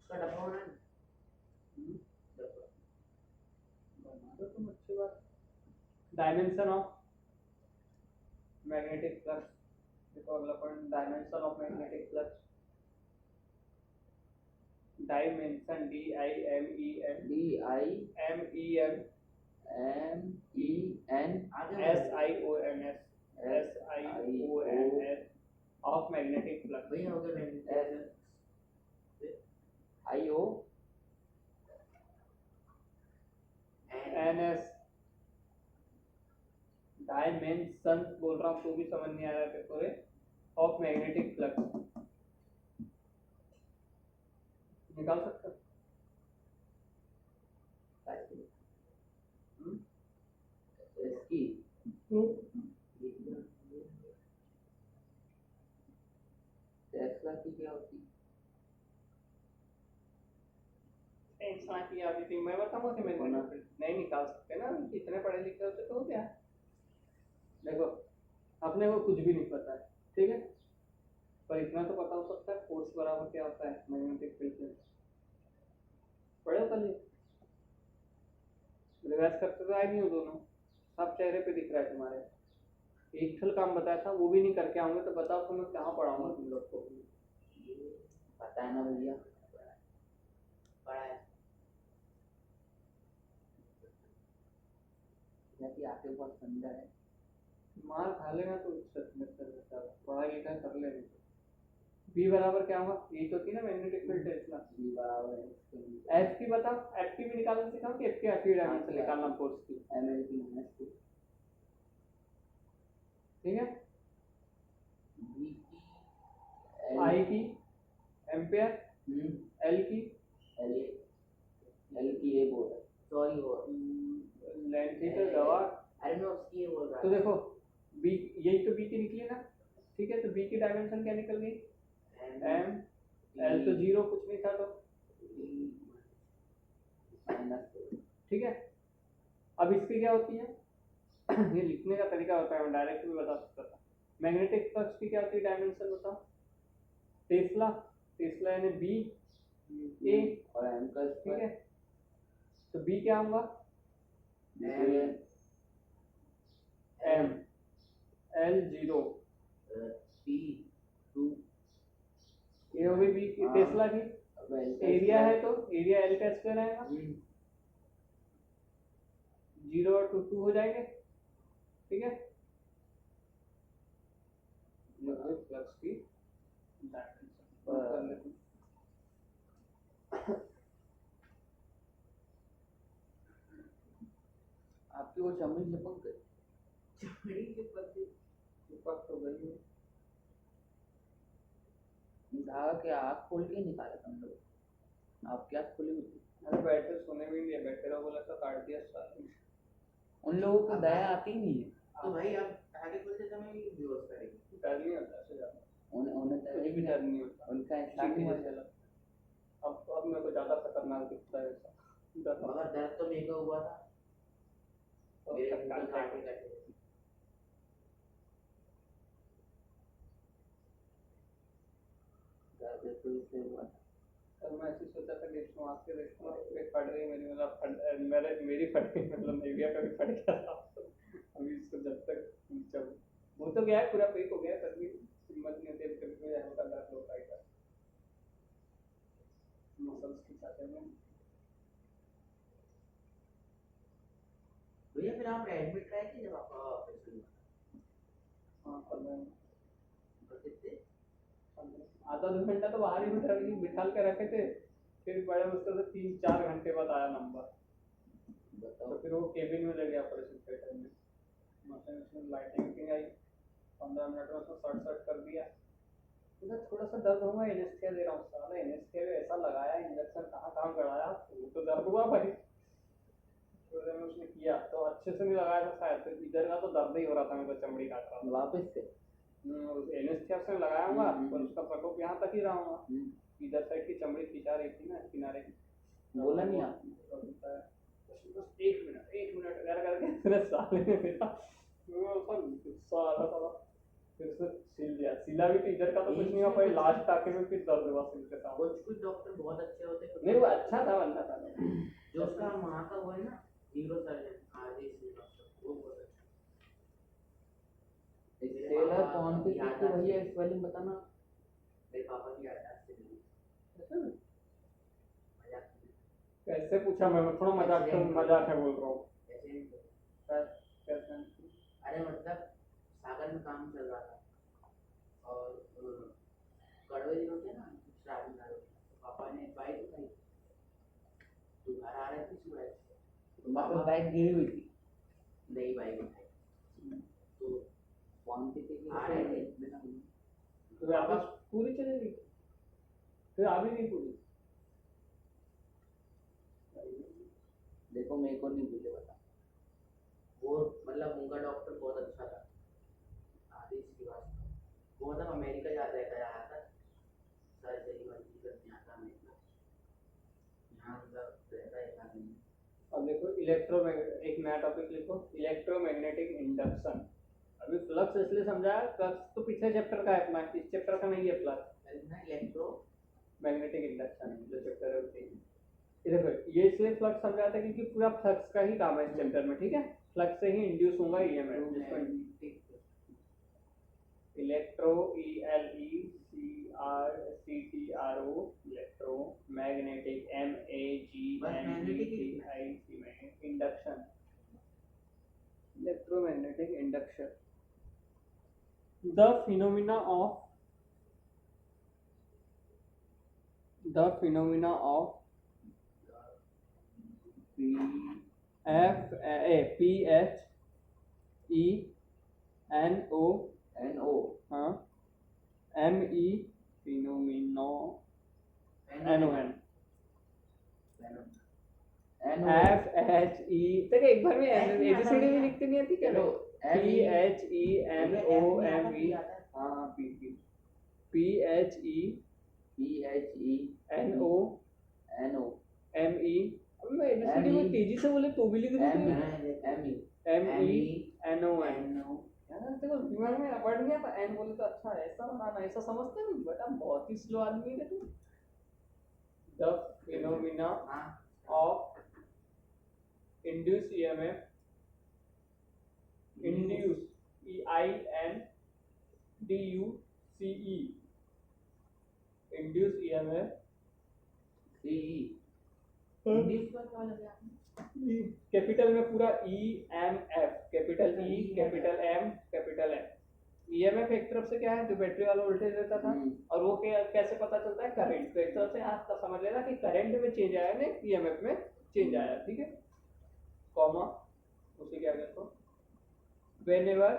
उसका डब्बा होना है डब्बा बना दो तुम, अच्छी बात। डायमेंशन ऑफ मैग्नेटिक फ्लक्स, देखो अगला point, dimension of magnetic flux. Dimension, DIMEN, MEN, SIONS of magnetic flux. भैया हो गया मैग्नेटिक IO NS डायमेंशन बोल रहा हूँ तो भी समझ नहीं आ रहा है पूरे, ऑफ मैग्नेटिक फ्लक्स निकाल सकते हो? इसकी टेस्ला की क्या होती है? टेंशन की आती थी, मैं बताऊंगा कि मैग्नेटिक नहीं निकाल सकते ना, इतने पढ़े लिखे होते तो हो गया। देखो अपने को कुछ भी नहीं पता है, ठीक है, पर इतना तो पता हो सकता है फोर्स बराबर क्या होता है मैग्नेटिक फील्ड में। पढ़े हो कल? रिवाइज करते तो आए नहीं हो दोनों, सब चेहरे पे दिख रहा है तुम्हारे। एक खल काम बताया था वो भी नहीं करके आऊंगे तो बताओ तो मैं कहाँ पढ़ाऊंगा तुम लोग को? पता है ना भैया, पढ़ा है कि आपके बहुत सुंदर है। मार खा लेना तो पढ़ाई लिखाई कर लेना। बी बराबर क्या होगा? ये तो थी ना मैग्नेटिक फील्ड टेस्ला। बी बराबर है एफ की बताओ, एफ की भी निकालना सिखाओ कि एफ की एफ डायमेंशन निकालना फोर्स की, ML की -2 ठीक है। B की आई की एम्पेयर, एल की L की ये बोल है, सॉरी वो लेंथ मीटर गवाह। अरे मैं उसकी ये बोल रहा तो देखो बी, यही तो बी की निकली ना, ठीक है, तो बी की डायमेंशन क्या निकल गई? एम, एल तो जीरो कुछ नहीं था तो, ठीक है। अब इसकी क्या होती है? ये लिखने का तरीका होता है, मैं डायरेक्ट भी बता सकता था। मैग्नेटिक फ्लक्स की क्या होती है डायमेंशन बताओ? टेस्ला, टेस्ला यानी बी ए और M का ठीक है, तो बी क्या होगा? एम, एल जीरो, P2 ये हो गई बी की टेस्ला की। एरिया है तो एरिया एल का स्क्वायर आएगा, जीरो और टू टू हो जाएंगे, ठीक है। फ्लक्स की डायमेंशन आपकी वो चमड़ी चिपक गई, चमड़ी के पत्ते चिपक तो गई है। धागा के आँख खोल के निकाला तुम लोग, आपकी आँख खुली हुई थी। अरे बैठे सोने भी नहीं, बैठे रहो बोला तो काट दिया स्टार्टिंग। उन लोगों को दया आती नहीं है, तो भाई आप आगे खुलते समय भी बेहोश करेंगे। डर नहीं होता ऐसे ज्यादा, उन्हें मुझे भी डर नहीं होता उनका इंसान चींटी नहीं जैसे लगता। अब मेरे को ज्यादा खतरनाक दिखता है ऐसा डर। मगर दर्द तो मेरे को हुआ था तो मेरे तक मुंह काट पे काटे काटे से हुआ था। और मैं ऐसे सोचा था रेशम आपके रेशम फट गई मेरी, मतलब मेरी फट गई, मतलब नेविया का भी फट गया था। अभी इसको जब तक जब वो तो गया है पूरा पेक हो गया, तब भी हिम्मत नहीं होती कभी कोई हल्का दर्द होता है क्या मसल्स के साथ में। भैया फिर आप एडमिट रहे थे जब आपका ऑपरेशन हुआ हाँ 15 तो कितने आधा 2 घंटा तो बाहर ही बिठाल के रखे थे, फिर बड़े मुश्किल से 3-4 घंटे बाद आया नंबर। तो फिर वो केबिन में ले गया ऑपरेशन थिएटर में, मशीन लाइटिंग आई, 15 मिनट में उसको शॉर्ट कर दिया। इधर थोड़ा सा दर्द हुआ, एनेस्थीसिया दे रहा हूँ, साला एनेस्थीसिया में ऐसा लगाया इंजेक्शन, कहाँ कराया, वो तो दर्द हुआ भाई। तो में उसने किया तो अच्छे से नहीं लगाया था शायद, तो इधर का तो दर्द ही हो रहा था, मेरे को चमड़ी काट रहा था वापस से एनेस्थीसिया से लगाया होगा पर उसका प्रकोप यहाँ तक ही रहा होगा। इधर साइड की चमड़ी खिंचा रही थी ना किनारे की, बोला नहीं आपने? बस एक मिनट अगर करके मेरे साले ने मेरा मेरे ऊपर गुस्सा आ रहा था। फिर से सिल दिया, सिला भी तो इधर का तो कुछ नहीं हुआ, पर लास्ट आके में फिर दर्द हुआ सिल के साथ। कुछ डॉक्टर बहुत अच्छे होते हैं, नहीं वो अच्छा था बंदा था। जो उसका वहाँ का वो है ना न्यूरो सर्जन आरजी डॉक्टर, वो बहुत अच्छा है। मेरे सेलर पापा कौन सी की चीज याद की आती भैया है, स्पेलिंग बताना। मेरे पापा की याद आती है। मजाक नहीं, कैसे पूछा, मैं थोड़ा मजाक है बोल रहा हूँ। ऐसे नहीं बोलो। कैसे? अरे मतलब सागर में काम चल रहा था और कड़वे दिन होते हैं ना, श्रावण का रोज, तो पापा ने बाइक उठाई, तो घर आ रहे थे सुबह से, तो मतलब बाइक गिरी हुई थी। नई बाइक उठाई, तो कौन सी थी? आ रहे थे बिना तो वापस पूरी चली गई, फिर आ भी नहीं पूरी। देखो मेरे को नहीं मुझे बता। वो मतलब उनका डॉक्टर बहुत अच्छा था, आदेश श्रीवास्तव, वो मतलब अमेरिका जा रहता है, आया था सर्जरी वर्जरी करने आता अमेरिका, यहाँ मतलब रहता है यहाँ नहीं। अब देखो एक नया टॉपिक लिखो, इलेक्ट्रोमैग्नेटिक इंडक्शन। अभी फ्लक्स इसलिए समझाया, फ्लक्स तो पिछले चैप्टर का है अपना, इस चैप्टर का नहीं है फ्लक्स। इलेक्ट्रो मैग्नेटिक इंडक्शन जो चैप्टर है उसके, ये देखो ये इसलिए फ्लक्स समझाया था क्योंकि पूरा फ्लक्स का ही काम है इस चैप्टर में, ठीक है। फ्लक्स से ही इंड्यूस होगा ईएमएफ, जिसको electro ELECTRO electro magnetic MAGNETIC induction, electromagnetic induction, the phenomena of PHENO हाँ ME phenomenon NON FHE तक एक बार में एबीसीडी भी लिखते नहीं आती क्या? PHENOME हाँ PHENOME। अभी मैं एबीसीडी में तेजी से बोले तो भी लिख दूंगी। MENON यार देखो दिमाग में बढ़ गया था, एन बोले तो अच्छा है, ऐसा बनाना, ऐसा समझते नहीं बेटा, बहुत ही स्लो आदमी है तू। The phenomena of induce EMF, induce EINDUCE induce EMF English का क्या लगा आपने? कैपिटल में पूरा EMF, capital E capital M capital M। EMF एक तरफ से क्या है, जो बैटरी वाला वोल्टेज रहता था, और वो कैसे पता चलता है, करंट। तो एक तरफ से आप समझ लेना कि करंट में चेंज आया नहीं, EMF में चेंज आया, ठीक है। कॉमा उसी के आगे तो whenever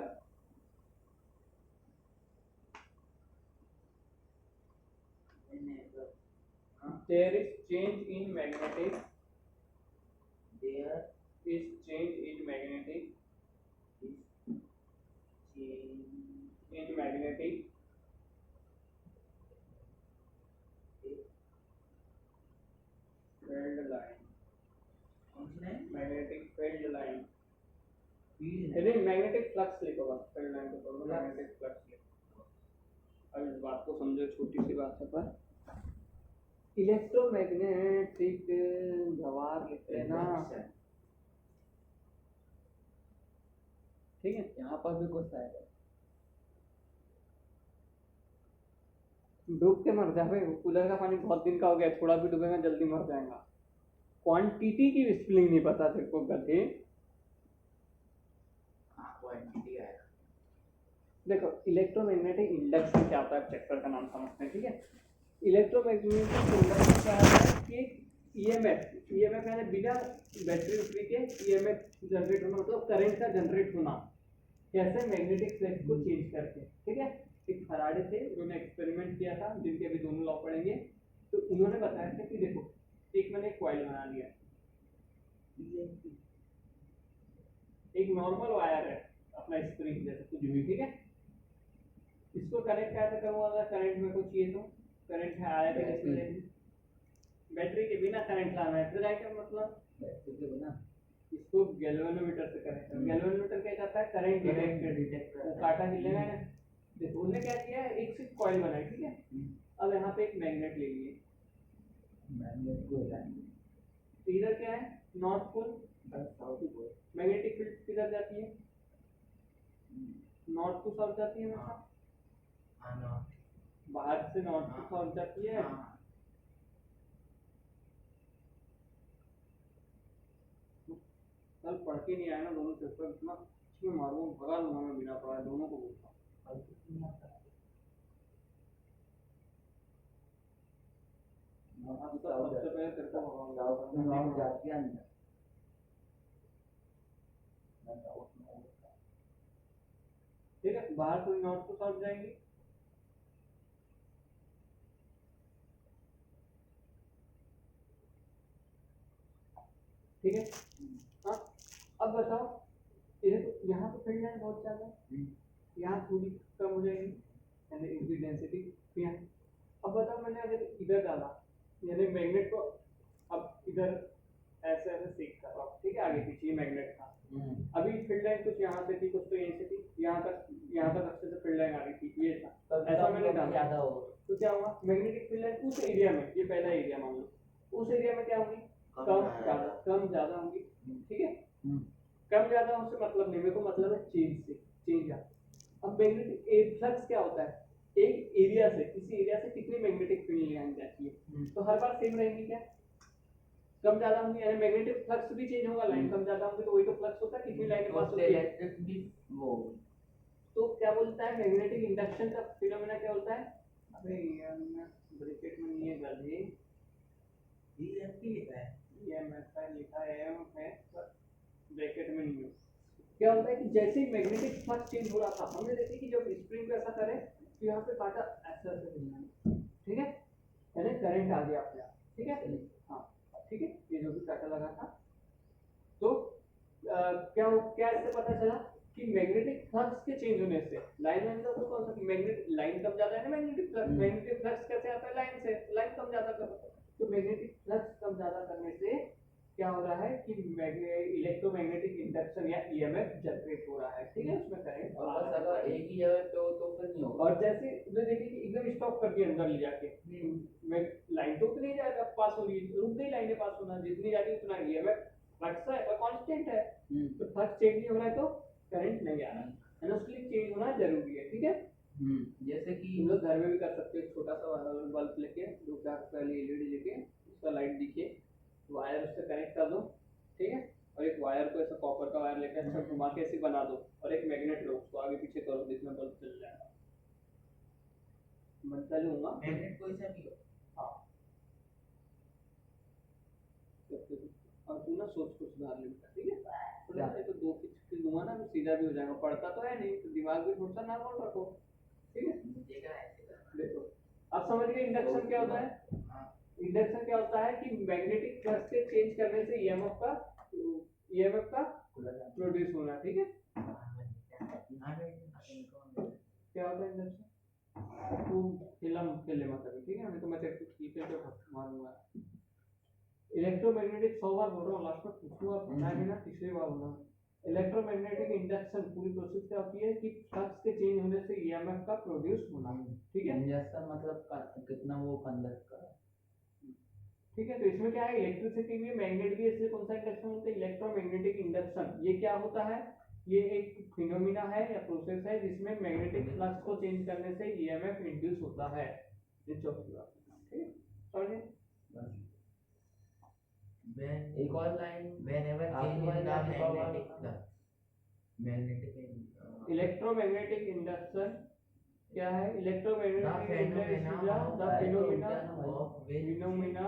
there is change in magnetic, There is change in magnetic, is change in magnetic field line, कौन सी line? magnetic field line, field नहीं मैग्नेटिक फ्लक्स लिखो बस, field line को बोलो मैग्नेटिक फ्लक्स लिखो। अब इस बात को समझो, छोटी सी बात है पर इलेक्ट्रोमैग्नेटिक जवाब लिख लेना, ठीक है। यहाँ पर भी कुछ आएगा। डूब के मर जाए, कूलर का पानी बहुत दिन का हो गया, थोड़ा भी डूबेगा जल्दी मर जाएगा। क्वांटिटी की स्पेलिंग नहीं पता तेरे को गधे। हाँ क्वांटिटी आएगा। देखो इलेक्ट्रोमैग्नेटिक इंडक्शन क्या होता है, चैप्टर का नाम समझते हैं, ठीक है। इलेक्ट्रोमैग्नेटिक इंडक्शन क्या है कि ईएमएफ यानी बिना बैटरी के ईएमएफ जनरेट होना, मतलब करंट का जनरेट होना, कैसे मैग्नेटिक फ्लक्स को चेंज करके, ठीक है। एक फैराडे थे, उन्होंने एक्सपेरिमेंट किया था, जिनके अभी दोनों लॉ पढ़ेंगे। तो उन्होंने बताया था कि देखो एक मैंने एक कॉइल बना लिया, एक नॉर्मल वायर है अपना स्प्रिंग जैसे कुछ भी, ठीक है। इसको कनेक्ट कैसे करूंगा, करंट में कुछ चाहिए तो करंट है आया तो कैसे, बैटरी के बिना करंट लाना है, फिर क्या मतलब बैटरी के बिना इसको गैल्वेनोमीटर से कनेक्ट करो। गैल्वेनोमीटर क्या करता है, करंट डिटेक्ट वो कांटा हिलेगा ना। देखो उन्होंने क्या किया है, एक सिर्फ कॉइल बनाई, ठीक है। अब यहाँ पे एक मैग्नेट ले लिए, मैग्नेट को हिलाएंगे, इधर क्या है, नॉर्थ पोल, मैग्नेटिक फील्ड किधर जाती है, नॉर्थ टू साउथ जाती है हमेशा, हाँ ना, बाहर से नॉर्थ टू साउथ जाती है। हाँ कल पढ़ के नहीं आया ना दोनों पेपर, इतना इसमें मारूंगा, भगा लूंगा मैं बिना पढ़ाए, दोनों को बोलता हूँ। अब तो सबसे पहले तेरे को भगाऊंगा। जाती है अंदर। ठीक है, बाहर से नॉर्थ टू साउथ जाएंगी, ठीक है। हाँ, अब बताओ, यहाँ तो फील्ड लाइन बहुत ज्यादा है, यहाँ थोड़ी कम हो जाएगी, यानी इनकी डेंसिटी यहाँ। अब बताओ, मैंने अगर इधर डाला, यानी मैग्नेट को अब इधर ऐसे ऐसे सेक कर रहा हूँ, ठीक है, आगे पीछे ये मैग्नेट था। अभी फील्ड लाइन कुछ यहाँ से थी, कुछ तो यहीं से थी, यहाँ तक अच्छे से फील्ड लाइन आ रही थी, ये था। ऐसा मैंने डाला ज्यादा हो तो क्या हुआ, मैग्नेटिक फील्ड लाइन उस एरिया में, ये पहला एरिया मान लो, उस एरिया में क्या होगी, कम ज्यादा होंगी, ठीक है। कम ज्यादा उससे मतलब नहीं, मेरे को मतलब है चेंज से, चेंज आता। अब मैग्नेटिक फ्लक्स क्या होता है, एक एरिया से, किसी एरिया से कितनी मैग्नेटिक फील्ड लाइन जाती है, तो हर बार सेम रहेगी क्या, कम ज्यादा होंगी, यानी मैग्नेटिक फ्लक्स भी चेंज होगा, लाइन कम ज्यादा होंगी तो वही तो फ्लक्स होता है, कितनी लाइन पास होती है। इलेक्ट्रिक भी वो, तो क्या बोलता है, मैग्नेटिक इंडक्शन का फिनोमेना क्या होता है, अबे यार ब्रैकेट में नहीं है गधे, EMP लिखा है, EMF लिखा है, EMF है पर ब्रैकेट में नहीं है। क्या होता है कि जैसे ही मैग्नेटिक फ्लक्स चेंज हो रहा था, हमने देखा कि जब स्प्रिंग को ऐसा करें तो यहाँ पे कांटा ऐसा ऐसे हिलना है, ठीक है, यानी करंट आ गया अपने आप, ठीक है। हाँ ठीक है, ये जो भी कांटा लगा था, तो क्या इससे पता चला कि मैग्नेटिक फ्लक्स के चेंज होने से लाइन में तो कौन सा मैग्नेटिक लाइन कम ज्यादा है ना, मैग्नेटिक फ्लक्स कैसे आता है, लाइन से, लाइन कम ज्यादा कर, तो मैग्नेटिक फ्लक्स कम ज्यादा करने से क्या हो रहा है कि इलेक्ट्रोमैग्नेटिक इंडक्शन या ईएमएफ जनरेट हो रहा है, ठीक है, उसमें करंट। और बस अगर एक ही जगह पे हो तो फिर नहीं होगा। और जैसे उन्हें देखिए कि एकदम स्टॉप कर दिया अंदर ले जाके, मैं लाइन तो उतनी जाएगा पास हो रही है, रुक गई लाइनें पास होना, जितनी जाती है उतना ईएमएफ फ्लक्स है और कांस्टेंट है, तो फ्लक्स चेंज नहीं हो रहा है तो करंट नहीं आ रहा है, उसके लिए चेंज होना जरूरी है, ठीक है। जैसे कि तुम लोग घर में भी कर सकते हो, छोटा सा बल्ब लेके 2-4 वाली एलईडी लेके, उसका लाइट दिखे, वायर उससे कनेक्ट कर दो, ठीक है, और एक वायर को ऐसा कॉपर का वायर लेकर अच्छा घुमा के ऐसे बना दो, और एक मैग्नेट लो, उसको आगे पीछे करो, जिसमें बल्ब चल जाएगा, मैं चलूंगा मैग्नेट कोई सा भी हो। हाँ, और तू ना सोच को सुधार ले, ठीक है, थोड़ा सा तो 2 खींच दूंगा ना तो सीधा भी हो जाएगा, पढ़ता तो है नहीं, तो दिमाग भी थोड़ा सा नॉर्मल रखो, ठीक है। देखा है ऐसे करना। देखो अब समझ गए इंडक्शन क्या होता है। हाँ इंडक्शन क्या होता है कि मैग्नेटिक फ्लक्स के चेंज करने से ईएमएफ का प्रोड्यूस होना, ठीक है। क्या होता है इंडक्शन, तू फिल्म खेले मत अभी, ठीक है, नहीं तो मैं तेरे को खींचे तो मारूंगा। इलेक्ट्रोमैग्नेटिक 100 बार बोल रहा हूँ, लास्ट में पूछूंगा पता है ना, तीसरी बार बोल रहा हूँ। इलेक्ट्रोमैग्नेटिक इंडक्शन पूरी प्रोसेस क्या होती है कि फ्लक्स के चेंज होने से ईएमएफ का प्रोड्यूस होना, ठीक है। इंडक्शन मतलब कितना वो कंडक्ट कर, ठीक है, तो इसमें क्या है, इलेक्ट्रिसिटी भी मैग्नेट भी, इसलिए कौन सा इंडक्शन होता है, इलेक्ट्रोमैग्नेटिक इंडक्शन। ये क्या होता है, ये एक फिनोमिना है या प्रोसेस है जिसमें मैग्नेटिक फ्लक्स को चेंज करने से ईएमएफ इंड्यूस होता है, ये चौथी बात, ठीक है, समझे। एक और line whenever change in the magnetic flux, magnetic electromagnetic induction क्या है, electromagnetic induction the phenomena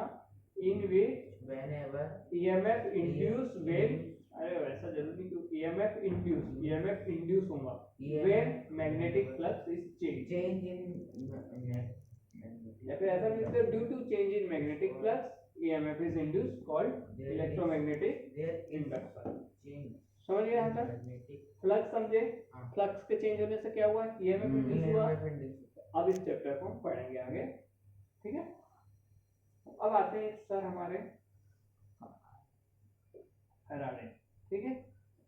in which whenever EMF induce when, अरे वैसा जरूरी क्यों, ईएमएफ इंड्यूस होगा when magnetic flux is change, change in या फिर ऐसा लिखते हैं due to change in magnetic flux EMF is induce called electromagnetic there is induction. change समझ गए यहाँ तक, magnetic फ्लक्स समझे, हाँ। फ्लक्स के चेंज होने से क्या हुआ, ईएमएफ इंड्यूस हुआ। EMF induced। अब इस चैप्टर को हम पढ़ेंगे आगे, ठीक है। अब आते हैं सर हमारे फैराडे। ठीक है,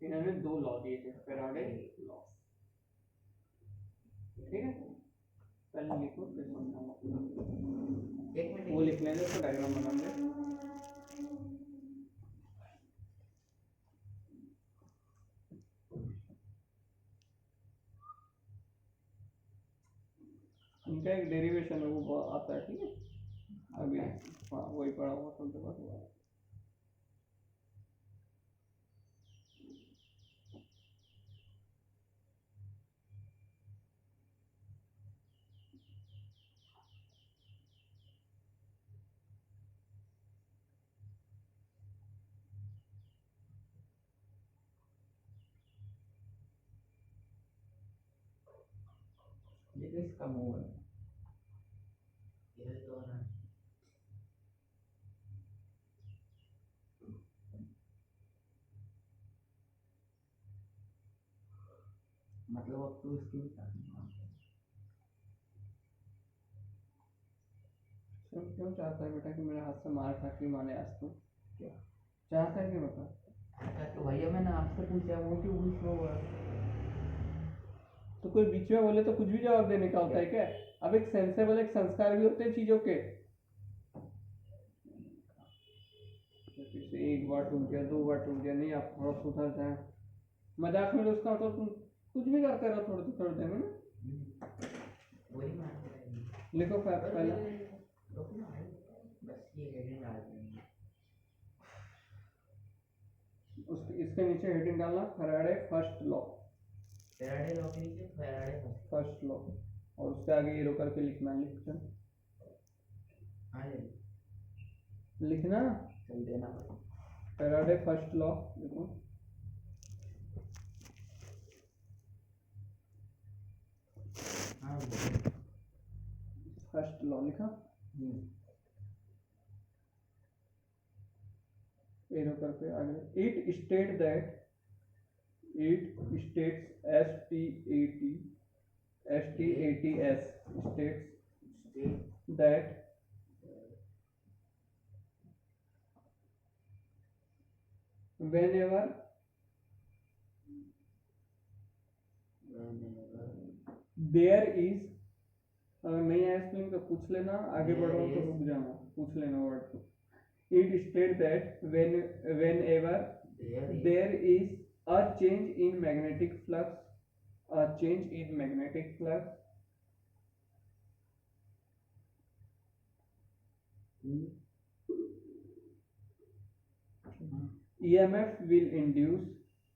इन्होंने दो लॉ दिए थे, फैराडे लॉ। ठीक है, पहले लिखो फिर समझाऊंगा। एक मिनट वो लिख लेंगे तो डायग्राम बना ले। इनका एक डेरिवेशन है वो आता है, ठीक है, अभी हाँ वही पढ़ा हुआ तुमके पास हुआ है। ये किसका मुंह है? ये तो ना मतलब अब तू इसकी भी शादी क्यों चाहता है बेटा कि मेरे हाथ से मार खा के माने आज तू? क्या? चाहता है कि बता? अच्छा तो भैया मैंने आपसे पूछा वो क्यों पूछ रहे हो? तो कोई बीच में बोले तो कुछ भी जवाब देने का होता है क्या? अब एक सेंसेबल, एक संस्कार भी होते हैं चीजों के। जैसे एक बार टूट गया, दो बार टूट गया, नहीं आप थोड़ा सुधर जाए, मजाक में उसका मतलब तुम कुछ भी करते रहो थोड़ी थोड़ी देर में ना। वही मार लिखो पहला बस ये हेडिंग डाल देंगे। उसके इसके नीचे हेडिंग डालना Faraday first law, Faraday law के नीचे फैराडे फर्स्ट लॉ, और उसके आगे एरो करके लिखना है। हाँ लिखना चल देना फैराडे फर्स्ट लॉ लिखो। हाँ फर्स्ट लॉ लिखा, एरो करके आगे। It state that, it states states that whenever there is, अगर नहीं आया स्पेलिंग तो पूछ लेना, आगे बढ़ो तो रुक जाना, पूछ लेना वर्ड को। It states that whenever there is a change in magnetic flux, a change in magnetic flux, EMF will induce,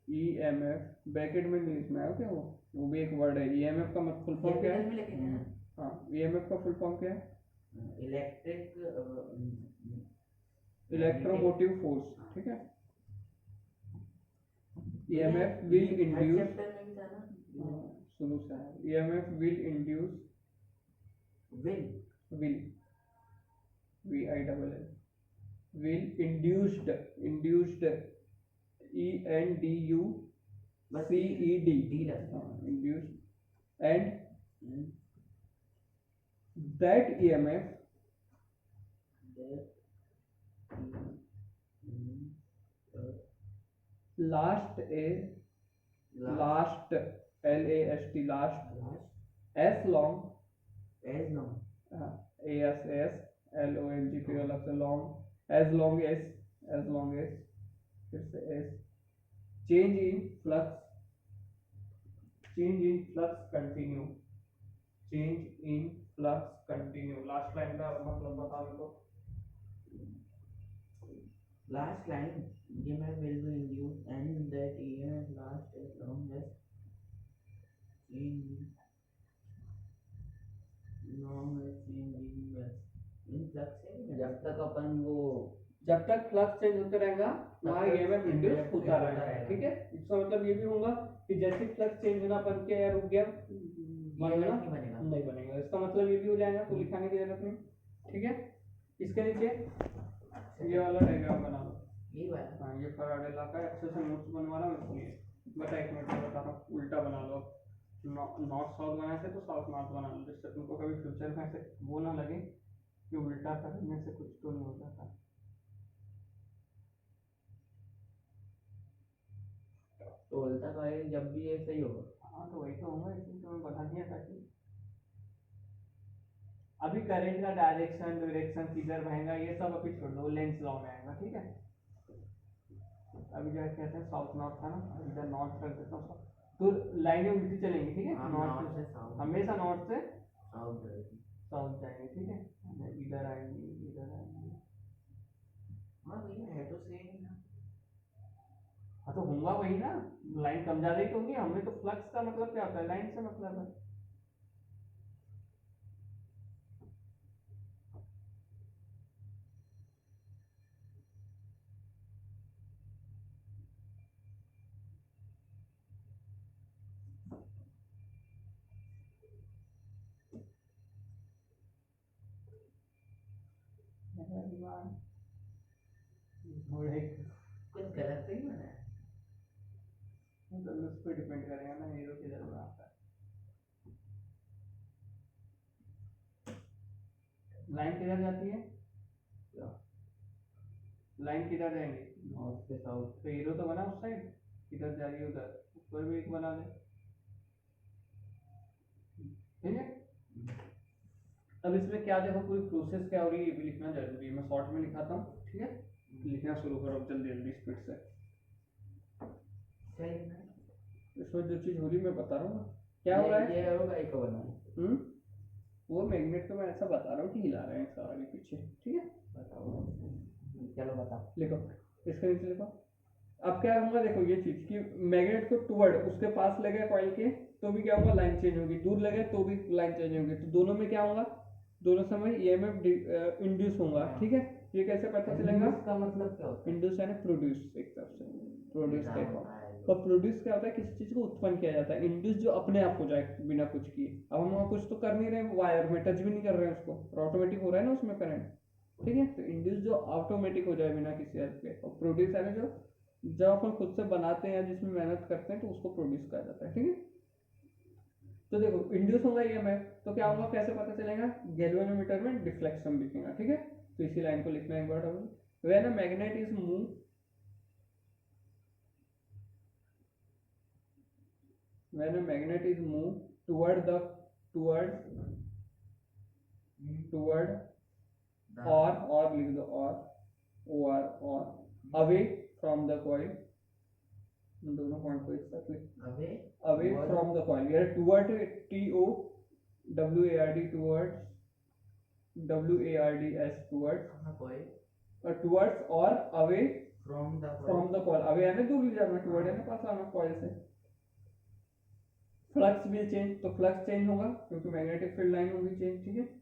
EMF bracket में इंग्लिश में है क्या? वो भी एक वर्ड है। EMF का मतलब फुल फॉर्म क्या है? हाँ, EMF का फुल फॉर्म क्या है? इलेक्ट्रोमोटिव फोर्स, ठीक है। EMF will induce, शुरू से है, EMF will induce, will induced induced induced, and that EMF last last as long ASSLONG फिर अलग से long, as long as फिर से as change in flux continue, last line का मतलब बताओ मेरे को। Last line, EMF will be induced and that EMF lasts as long as change in flux है। जब तक फ्लक्स चेंज होते रहेगा वहाँ EMF इंड्यूस होता रहेगा, ठीक है। इसका मतलब ये भी होगा कि जैसे फ्लक्स चेंज होना बंद किया या रुक गया, नहीं बनेगा। इसका मतलब ये भी हो जाएगा, तो लिखाने की जरूरत नहीं, ठीक है। इसके नीचे ये वाला डायग्राम बना लो, ये वाला। हाँ ये फैराडे लॉ का अच्छे से नोट्स बनवा रहा हूँ इसलिए। बता एक मिनट में बता रहा हूँ, उल्टा बना लो। नॉर्थ साउथ बनाए थे तो साउथ नॉर्थ बना लो, जिससे तुमको कभी फ्यूचर में ऐसे वो ना लगे कि उल्टा करने से कुछ तो नहीं हो जाता। तो उल्टा कॉइल जब भी ऐसे ही होगा। हाँ तो वही तो होगा, इसलिए तो मैं बता दिया था कि अभी करंट का डायरेक्शन किधर बहेगा ये सब अभी छोड़ दो, लेंस लॉ में आएगा, ठीक है। अभी जो कहते हैं साउथ नॉर्थ था ना, इधर नॉर्थ कर देता हूँ, तो लाइनें उल्टी चलेंगी, ठीक है। हाँ, नॉर्थ north से से south। हमेशा नॉर्थ से साउथ जाएगी। साउथ जाएंगे, ठीक है। इधर आएंगे, इधर आएंगे। हाँ भैया है तो सेम ही ना। हाँ तो होगा वही ना, लाइन कम ज्यादा ही तो होगी। हमें तो फ्लक्स का मतलब क्या होता है, लाइन से मतलब है। घोड़े कुछ गलत तो नहीं बना है। तो उस पर डिपेंड करेगा ना, हीरो किधर बनाता है। लाइन किधर जाती है, लाइन किधर जाएंगी, नॉर्थ से साउथ। तो हीरो तो बना उस साइड, किधर जा रही है उधर, ऊपर भी एक बना दे, ठीक है। अब इसमें क्या देखो, पूरी प्रोसेस क्या हो रही है ये भी लिखना जरूरी है। मैं शॉर्ट में लिखाता हूँ, ठीक है। लिखना शुरू करो जल्दी जल्दी स्पीड से। सही है। इसमें जो चीज हो रही मैं बता रहा हूँ ना। क्या हो रहा है, ये होगा एक बना है। वो मैग्नेट को मैं ऐसा बता रहा हूँ कि हिला रहे हैं ऐसा आगे पीछे, ठीक है। बताओ, चलो बताओ। लिखो, इसके नीचे लिखो। अब क्या होगा देखो, ये चीज कि मैग्नेट को टुवर्ड उसके पास लगे कॉइल के तो भी क्या होगा, लाइन चेंज होगी, दूर लगे तो भी लाइन चेंज होगी। तो दोनों में क्या होगा, दोनों समय ईएमएफ इंड्यूस होगा, ठीक है। ये कैसे पता चलेगा, इसका मतलब क्या होता है? इंड्यूस यानी प्रोड्यूस, एक तरफ से प्रोड्यूस क्या टाइप होता है? और प्रोड्यूस क्या होता है, किसी चीज को उत्पन्न किया जाता है। इंड्यूस जो अपने आप हो जाए बिना कुछ किए। अब हम वहाँ कुछ तो कर नहीं रहे, वायर में टच भी नहीं कर रहे हैं उसको, ऑटोमेटिक हो रहा है ना उसमें करंट, ठीक है। तो इंड्यूस जो ऑटोमेटिक हो जाए बिना किसी हेल्प के, और प्रोड्यूस यानी जो जब अपन खुद से बनाते हैं जिसमें मेहनत करते हैं तो उसको प्रोड्यूस कहा जाता है, ठीक है। तो देखो इंड्यूस होगा ईएमएफ, तो क्या होगा, कैसे पता चलेगा, गैल्वेनोमीटर में डिफ्लेक्शन दिखेगा, ठीक है। तो इसी लाइन को लिखना एक बार। When a magnet is move, when a magnet is moved toward the toward or लिख दो or away from the coil, दोनों पॉइंट को एक साथ लिख, away from the coil, यार toward TOWARD WARDS towards or away from the coil, away है ना दूर ले जाना, toward है ना पास आना coil से। फ्लक्स विल चेंज, तो फ्लक्स चेंज होगा क्योंकि मैग्नेटिक फील्ड लाइन होगी चेंज, ठीक है।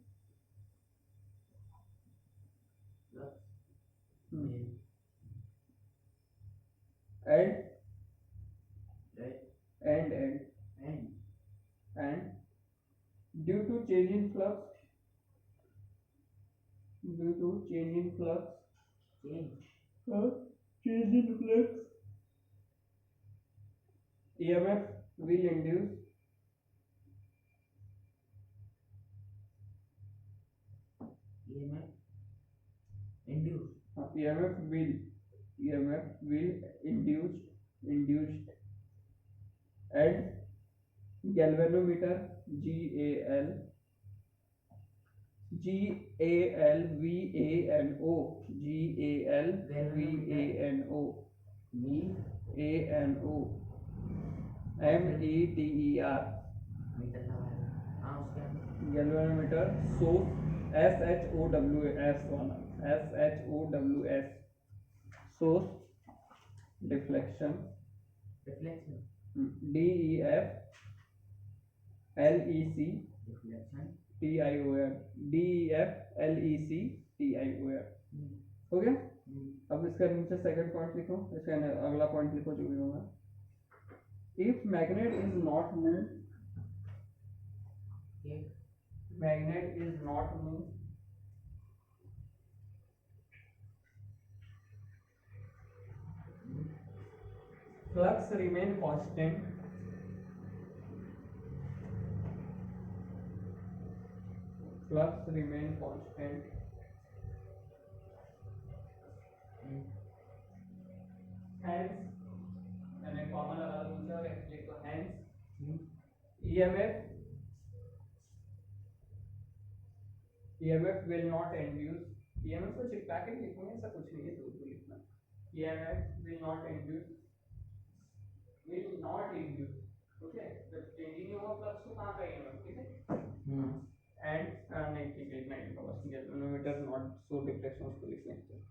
and due to change in flux EMF will induce induced and galvanometer METER galvanometer source SHOWS source deflection DEF LEC TIOR हो गया। अब इसका नीचे सेकंड पॉइंट लिखो, इसका अगला पॉइंट लिखो जो भी होगा। If magnet is not move flux remain constant hence मैंने कॉमन लगा EMF will not induce, EMF को चिपका के लिखूंगे, ऐसा कुछ नहीं है, दूर को लिखना। EMF will not induce, okay, जब चेंजिंग नहीं होगा फ्लक्स तो कहाँ का EMF, ठीक है। एंड नहीं ठीक है, नहीं लिखा बस, गैल्वेनोमीटर नॉट सो डिफ्लेक्शन उसको लिख लेते हैं।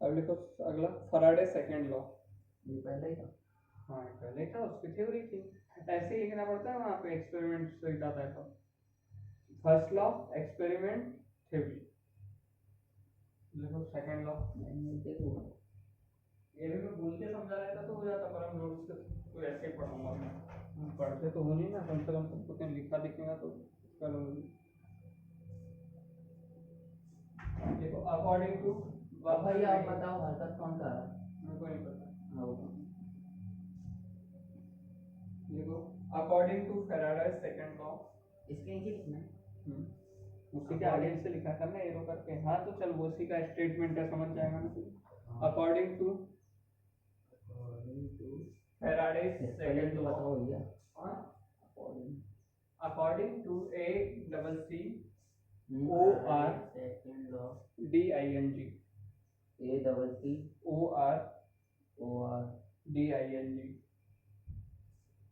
अब लिखो अगला, फैराडे सेकंड लॉ। ये पहले ही था। हाँ पहले था, उसकी थ्योरी थी, ऐसे ही लिखना पड़ता है वहाँ पे, एक्सपेरिमेंट से जाता है तो। फर्स्ट लॉ एक्सपेरिमेंट थ्योरी, देखो सेकंड लॉ। देखो ये भी मैं भूल के समझा रहा था तो हो जाता, पर हम नोट्स तो ऐसे ही पढ़ूंगा मैं, पढ़ते तो हो नहीं ना, कम से कम तुमको कहीं लिखा दिखेगा तो करूँगी। देखो अकॉर्डिंग टू, भाई आप बताओ हरकत कौन सा है? मेरे को नहीं पता। हाँ वो देखो according to Faraday's second law, इसके नीचे लिखना है। उसी के आगे से लिखा करना एरो करके। हाँ तो चल वो उसी का स्टेटमेंट है, समझ जाएगा ना तू। According to Faraday's second law, बताओ भैया। According to A double C O R second law, D I N G, ACC O R OR D I N G,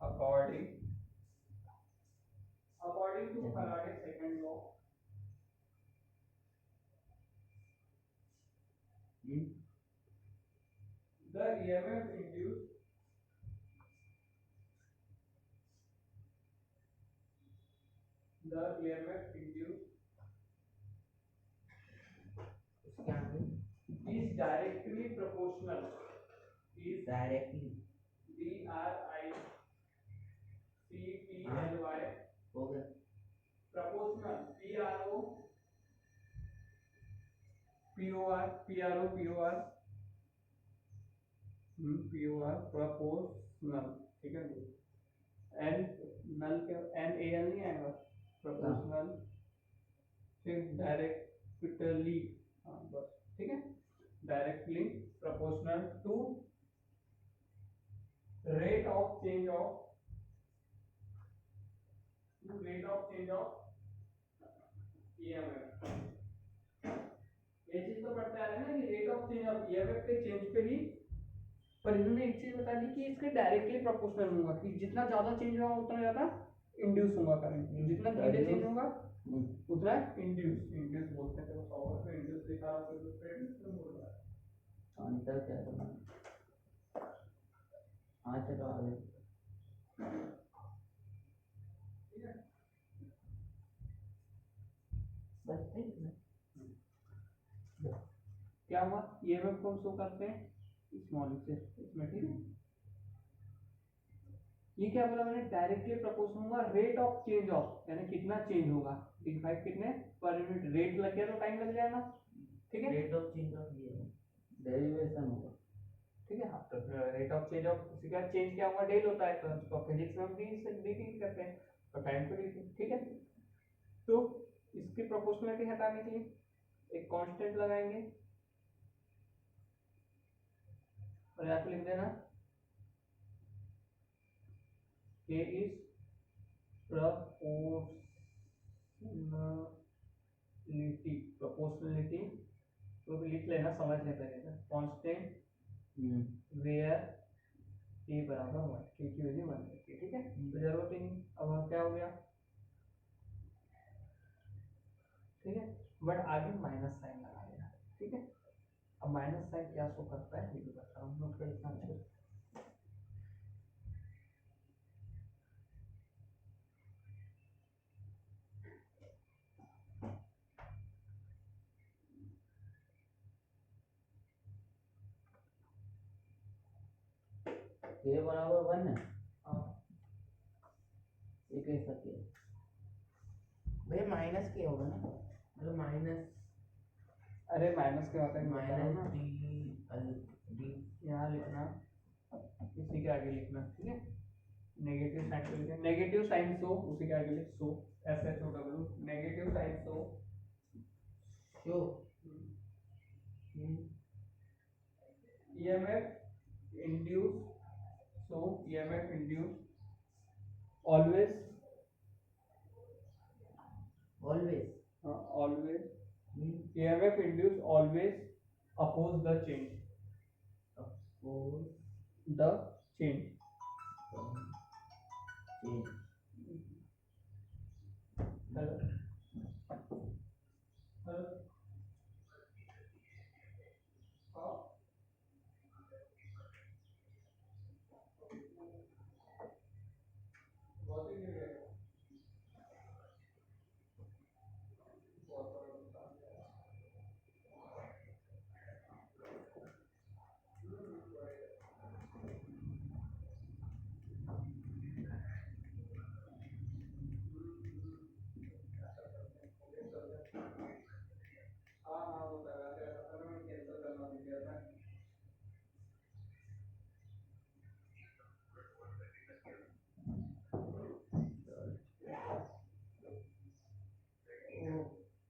according to Faraday's second law, the EMF induced उसके आगे is directly proportional, is directly DRICPLY हो गया। proportional, proportional, ठीक है। N नल के NAL नहीं आएगा, proportional फिर डायरेक्टली, हाँ बस ठीक है, directly proportional to rate of change of EMF। ये चीज तो पढ़ते आ रहे हैं ना कि rate of change of EMF के चेंज पे ही, पर इन्होंने एक चीज बता दी कि इसके डायरेक्टली प्रोपोर्शनल होगा, कि जितना ज्यादा चेंज होगा उतना ज्यादा इंड्यूस होगा करंट, जितना धीरे चेंज होगा उतना इंड्यूस बोलते हैं। तो पावर पे इंड्यूस दिखा रहा है, तो फिर बोल रहा है आंसर क्या है? हाँ चलो आगे। ठीक है। बस ठीक है। क्या हुआ, EMF को हम शो करते हैं स्मॉल से इसमें, ठीक है। ये क्या बोला मैंने, डायरेक्टली प्रोपोर्शनल होगा रेट ऑफ चेंज ऑफ, यानी कितना चेंज होगा, डिवाइड कितने पर यूनिट, रेट लग गया तो टाइम लग जाएगा, ठीक है। रेट ऑफ चेंज ऑफ ये डेरिवेशन होगा, ठीक है। हाँ तो रेट ऑफ चेंज ऑफ, उसी का चेंज क्या होगा, डेल होता है, तो उसको फिजिक्स में हम डी करते हैं, तो टाइम को डी, ठीक है। तो इसकी प्रोपोर्शनलिटी हटाने के लिए एक कांस्टेंट लगाएंगे और यहाँ पे लिख देना K is proportionality, तो लिख लेना, समझ लेते हैं कांस्टेंट वेयर K बराबर 1, K की वैल्यू 1 रखिए, ठीक है। तो जरूरत ही नहीं, अब क्या हो गया, ठीक है, बट आगे माइनस साइन लगा देना, ठीक है। अब माइनस साइन क्या शो करता है ये भी बता रहा हूँ, नोट कर इतना अच्छे से। K बराबर 1 है, हाँ ये कैसा किया? भैया माइनस के होगा ना, मतलब माइनस, अरे माइनस के होता है, माइनस डी यहाँ लिखना, इसी के आगे लिखना, ठीक है। नेगेटिव साइन को लिखना, नेगेटिव साइन सो, उसी के आगे लिख so, SHOW, negative sign so show EMF induce, so EMF induce always always EMF induce always oppose the change. The change. Hello. Hello.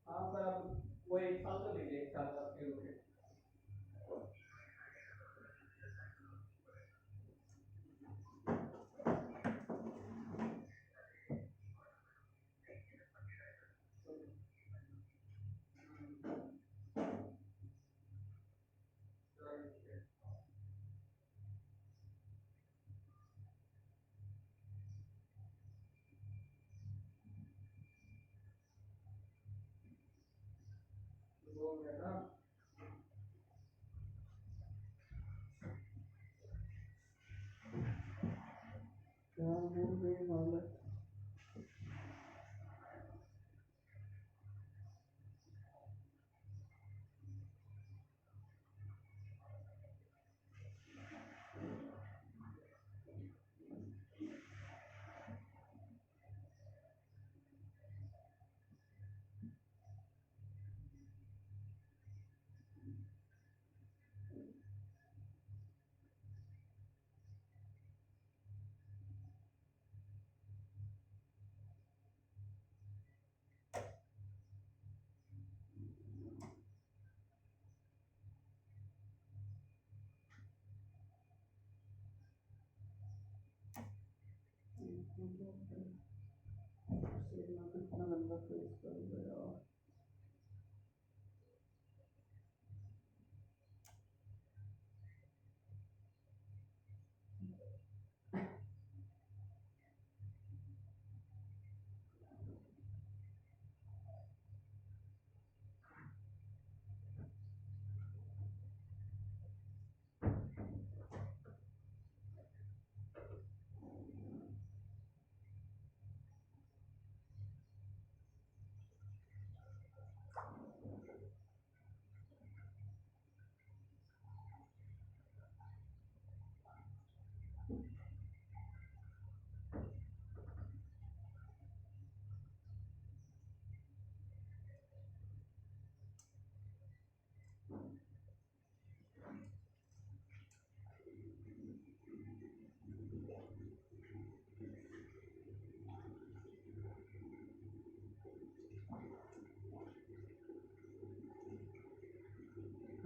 हाँ पर अब वो एक साल तो लीजिए, एक साल बाद फिर ओके। वो मेरा क्या होने वाला कितना गंदा फेस कर गया।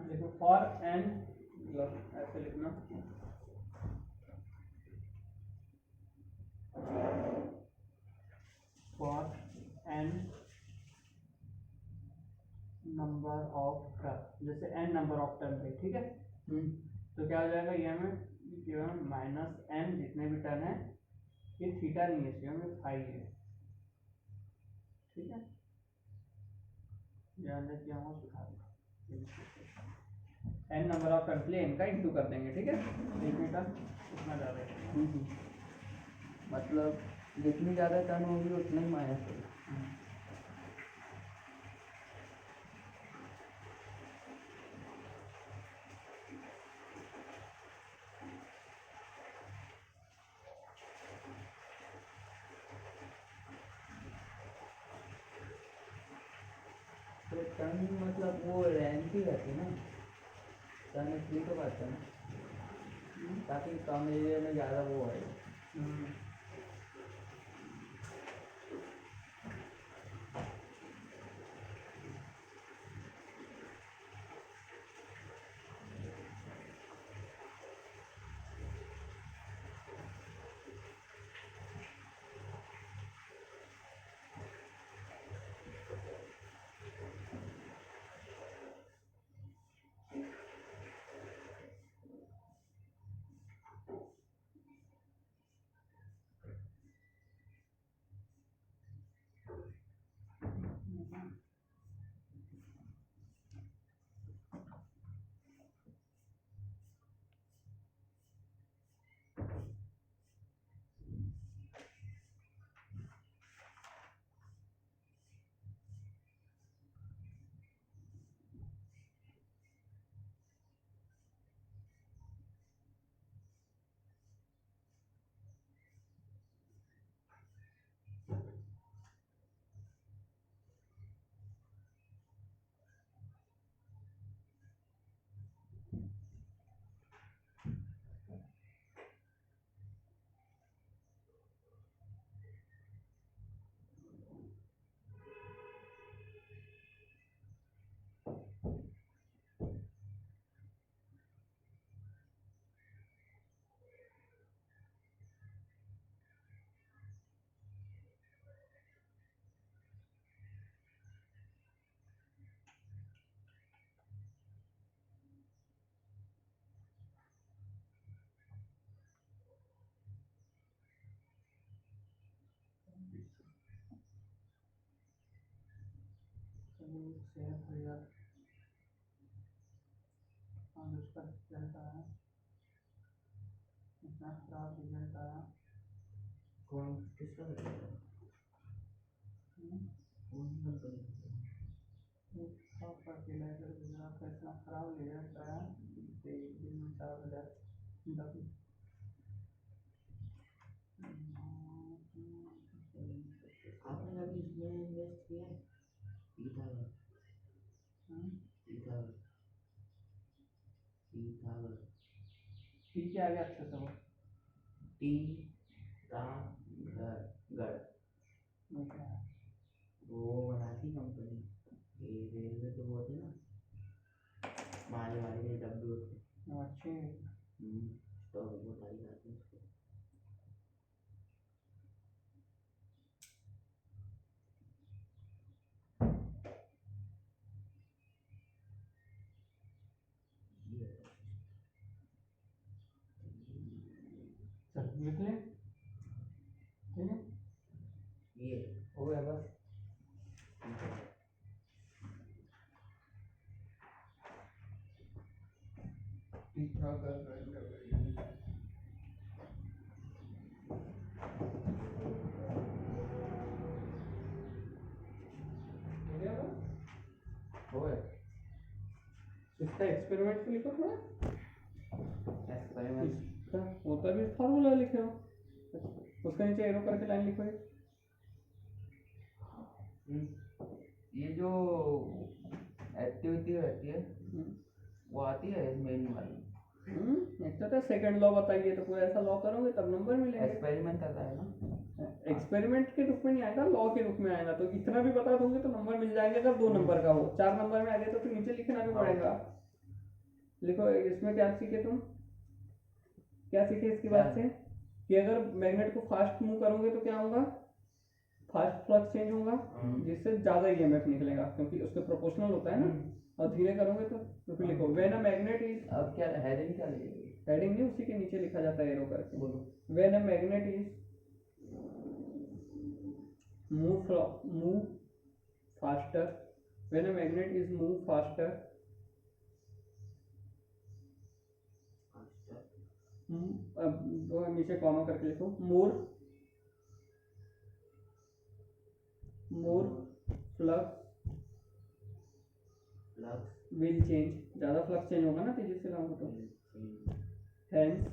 देखो फॉर एन, मतलब ऐसे लिखना, for N number of term, जैसे एन नंबर ऑफ टर्म है, ठीक है। तो क्या हो जाएगा, ये हमें माइनस एन जितने भी टर्म है, ये थीटा नहीं है, इसमें हमें फाई है, ठीक है। ध्यान रखिए, हम सुधार एन नंबर ऑफ टर्म के लिए एन का इंटू कर देंगे, ठीक है। एक मीटर उतना ज़्यादा है, मतलब जितनी ज़्यादा टर्न होगी उतना ही माइनस होगा। तो टर्न मतलब वो लेंथ ही रहती है ना, टर्न इसलिए तो बात है ना, ताकि कम एरिया में ज़्यादा वो आए। शेयर खरीदा और उसका रिजल्ट आया, इतना खराब रिजल्ट आया। कौन किसका करेगा? कौन कंपनी? फर्टिलाइजर गुजरात का इतना खराब रिजल्ट आया कि एक दिन में 4,000 डबल। आपने अभी इसमें इन्वेस्ट किया है? पीथावर पीथावर पीथावर टी के आगे अच्छे से वो टी ता गढ़ वो बनाती कंपनी, ये रेलवे के वो थे ना, मालगाड़ी के डब्बे होते। अच्छे स्टॉक बहुत आई जाती है उसको। ये चल लिख ले, ठीक है ये हो गया बस। तीसरा कर हो गया इसका एक्सपेरिमेंट तो लिखो थोड़ा, एक्सपेरिमेंट। इसका होता भी फार्मूला लिखे हो, उसके नीचे एरो करके लाइन लिखो। ये जो एक्टिविटी रहती है वो आती है मेन वाली। तो सेकंड लॉ बताइए, तो कोई ऐसा लॉ करोगे तब नंबर मिलेंगे। एक्सपेरिमेंट आता है ना, एक्सपेरिमेंट के रूप में नहीं आएगा, लॉ के रूप में आएगा। तो इतना भी बता दोगे तो नंबर मिल जाएंगे। अगर 2 नंबर का हो, 4 नंबर में आ गए तो फिर नीचे लिखना भी पड़ेगा। लिखो इसमें क्या सीखे तुम, क्या सीखे इसकी बात से कि अगर मैग्नेट को फास्ट मूव करोगे तो क्या होगा, फास्ट फ्लक्स चेंज होगा, जिससे ज्यादा ईएमएफ निकलेगा क्योंकि उसके प्रोपोर्शनल होता है ना। और धीरे करोगे तो फिर लिखो व्हेन अ मैग्नेट इज, अब क्या हेडिंग क्या लिखेगी? हेडिंग नहीं, उसी के नीचे लिखा जाता है एरो करके। बोलो। When a magnet is move faster, when a magnet is move faster, अब नीचे कॉमा करके लिखो मोर फ्लक्स विल चेंज, ज्यादा फ्लक्स चेंज होगा ना तेजी से काम होता है। हेंस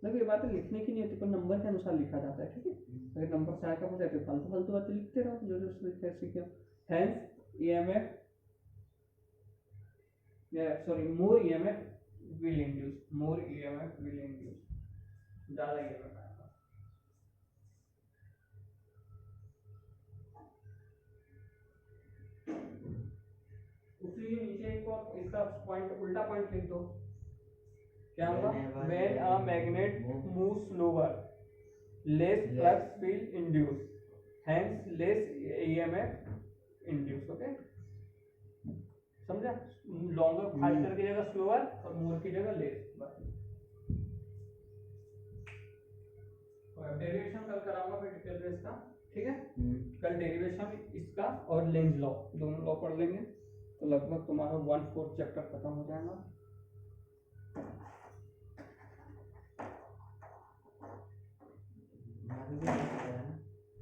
देखो ये बातें लिखने की नहीं होती पर नंबर के अनुसार लिखा जाता है, ठीक है। अगर नंबर से आगे पूछे तो फालतू फालतू बातें लिखते रहो जो जो सीखे। Hence EMF, sorry more EMF will induce, more EMF will induce, ज्यादा ईएमएफ आएगा। उसी के नीचे एक और इसका पॉइंट, उल्टा पॉइंट लिख दो, क्या होगा, when a magnet move slower less flux will induce, hence less EMF induce. Okay समझा, लॉन्गर फास्टर की जगह स्लोअर और मोर की जगह लेस। बस डेरिवेशन कल कराऊंगा फिर डिटेल में इसका, ठीक है। कल डेरिवेशन इसका और लेंज लॉ, दोनों लॉ पढ़ लेंगे तो लगभग तुम्हारा 1/4 चैप्टर खत्म हो जाएगा।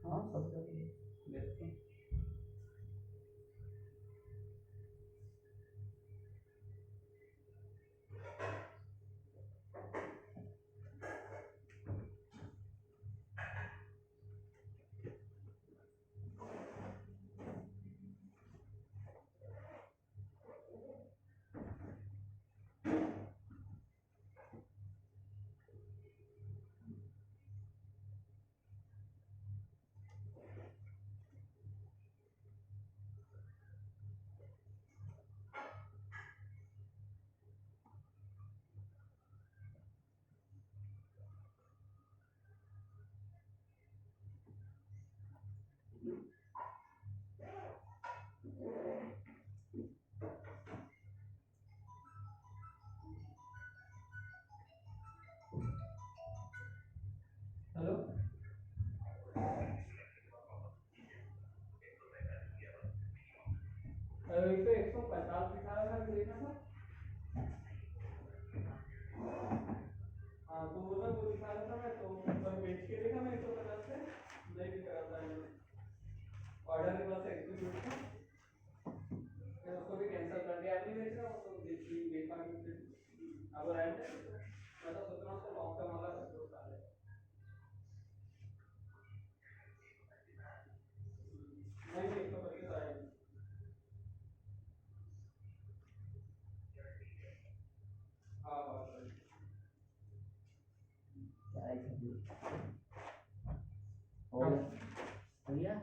हाँ सब देखते हैं। 50 दिखा रहा था, अभी देखा था। हाँ तो वो ना वो दिखा रहा था मैं, तो ऊपर बेच के देखा मैं 150 से नहीं दिख रहा था। ऑर्डर के पास एग्जीक्यूट था, मैं उसको भी कैंसिल कर दिया। नहीं बेच रहा हूँ तो देखा नहीं फिर अब रहने दे। मैं तो सोच रहा हूँ उसको लॉन्ग टर्म वाला कर दो साले। नहीं 125 आएगा। हाँ हाँ सही। और भैया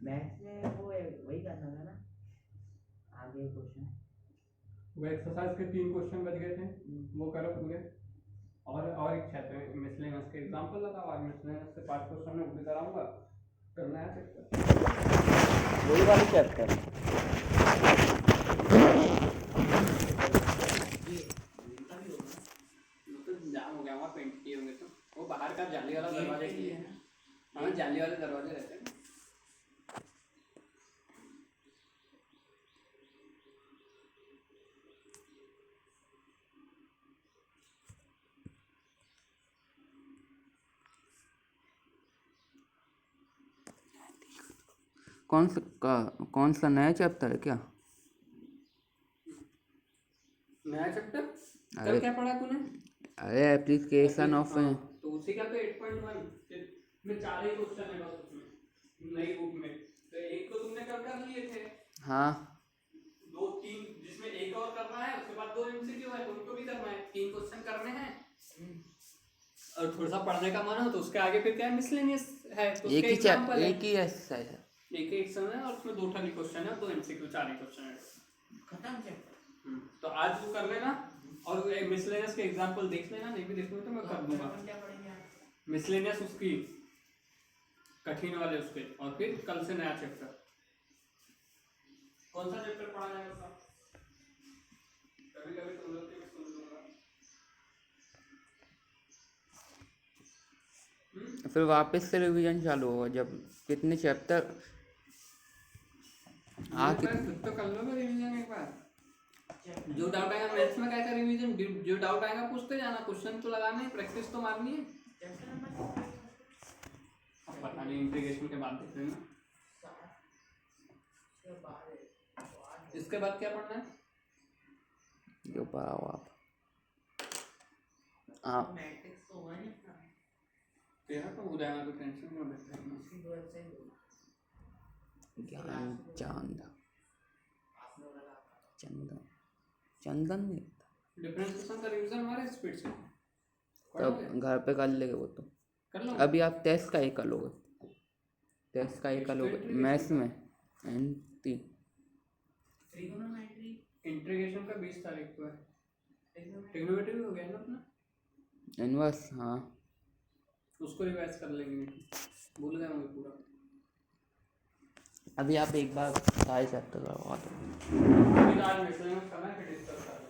मैथ्स में वो वही करना था ना, आगे क्वेश्चन वो एक्सरसाइज के 3 क्वेश्चन बच गए थे, वो करो पूरे। और एक चैप्टर मिसलेनियस के एग्जांपल लगाओ। आज मिसलेनियस से 5 क्वेश्चन में वो भी कराऊंगा, करना है चैप्टर वही वाले चैप्टर। तो जाम हो गया वहाँ पेंट किए होंगे तो वो बाहर का जाली वाला दरवाजा किए हैं। हाँ जाली वाले दरवाजे रहते हैं। कौन सा नया चैप्टर है क्या? नया चैप्टर कल अरे क्या पढ़ा तूने? अरे एप्लीकेशन ऑफ हाँ, तो उसी का तो 8.1 में 4 ही क्वेश्चन है बस उसमें नई बुक में। तो एक तो तुमने कल कर लिए थे, हाँ 2 3 जिसमें एक और करना है, उसके बाद 2 एमसीक्यू है, उनको भी करना है, 3 क्वेश्चन करने हैं। और थोड़ा सा पढ़ने का मन हो तो उसके आगे फिर क्या है, मिसलेनियस है तो एक उसके ही एग्जांपल है, एक ही एक्सरसाइज है। एक एक्शन है और उसमें 2 खाली क्वेश्चन है और 2 एमसीक्यू, 4 ही क्वेश्चन है। खत्म चैप्टर। तो आज वो कर लेना और मिसलेनियस के एग्जांपल देख लेना, नहीं भी देखना तो मैं कर दूंगा। क्या पढ़ेंगे? मिसलेनियस उसकी कठिन वाले उसके, और फिर कल से नया चैप्टर। कौन सा चैप्टर पढ़ा जाएगा उसका? कभी कभी तुम लोग भी सुन लूंगा। फिर वापस से रिवीजन चालू होगा जब कितने चैप्टर तो कर लो रिवीजन एक बार। जो डाउट आएगा मैथ्स में कैसा रिवीजन, जो डाउट आएगा पूछते जाना, क्वेश्चन तो लगाना है, प्रैक्टिस तो मारनी है। अब पता नहीं इंटीग्रेशन के बाद देख लेना। इसके बाद क्या पढ़ना है? जो पढ़ा हो आप मैट्रिक्स तो हुआ नहीं अपना, तेरा तो हो जाएगा, तो टेंशन मत लेना। उसकी दो वेबसाइट ज्ञान चांद चंदन नहीं डिफरेंशिएशन का रिवीजन हमारे स्पीड से तब घर पे कर लेंगे वो तो। कर लो। अभी आप टेस्ट का ही कर लोगे, टेस्ट का ही कर लोगे मैथ्स में एंटी ट्रिगोनोमेट्री इंटीग्रेशन का 20 तारीख को है। ट्रिग्नोमेट्री भी हो गया ना अपना, इनवर्स। हाँ उसको रिवाइज कर लेंगे, भूल गए होंगे पूरा। अभी आप एक बार सारे चैप्टर करवा दो। अभी आज मिसलेनियस करना है, फिर डिस्कस कर लेंगे।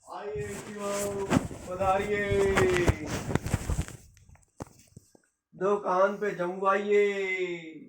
आइए शिवम, पधारिए, दुकान पे जमवाइए।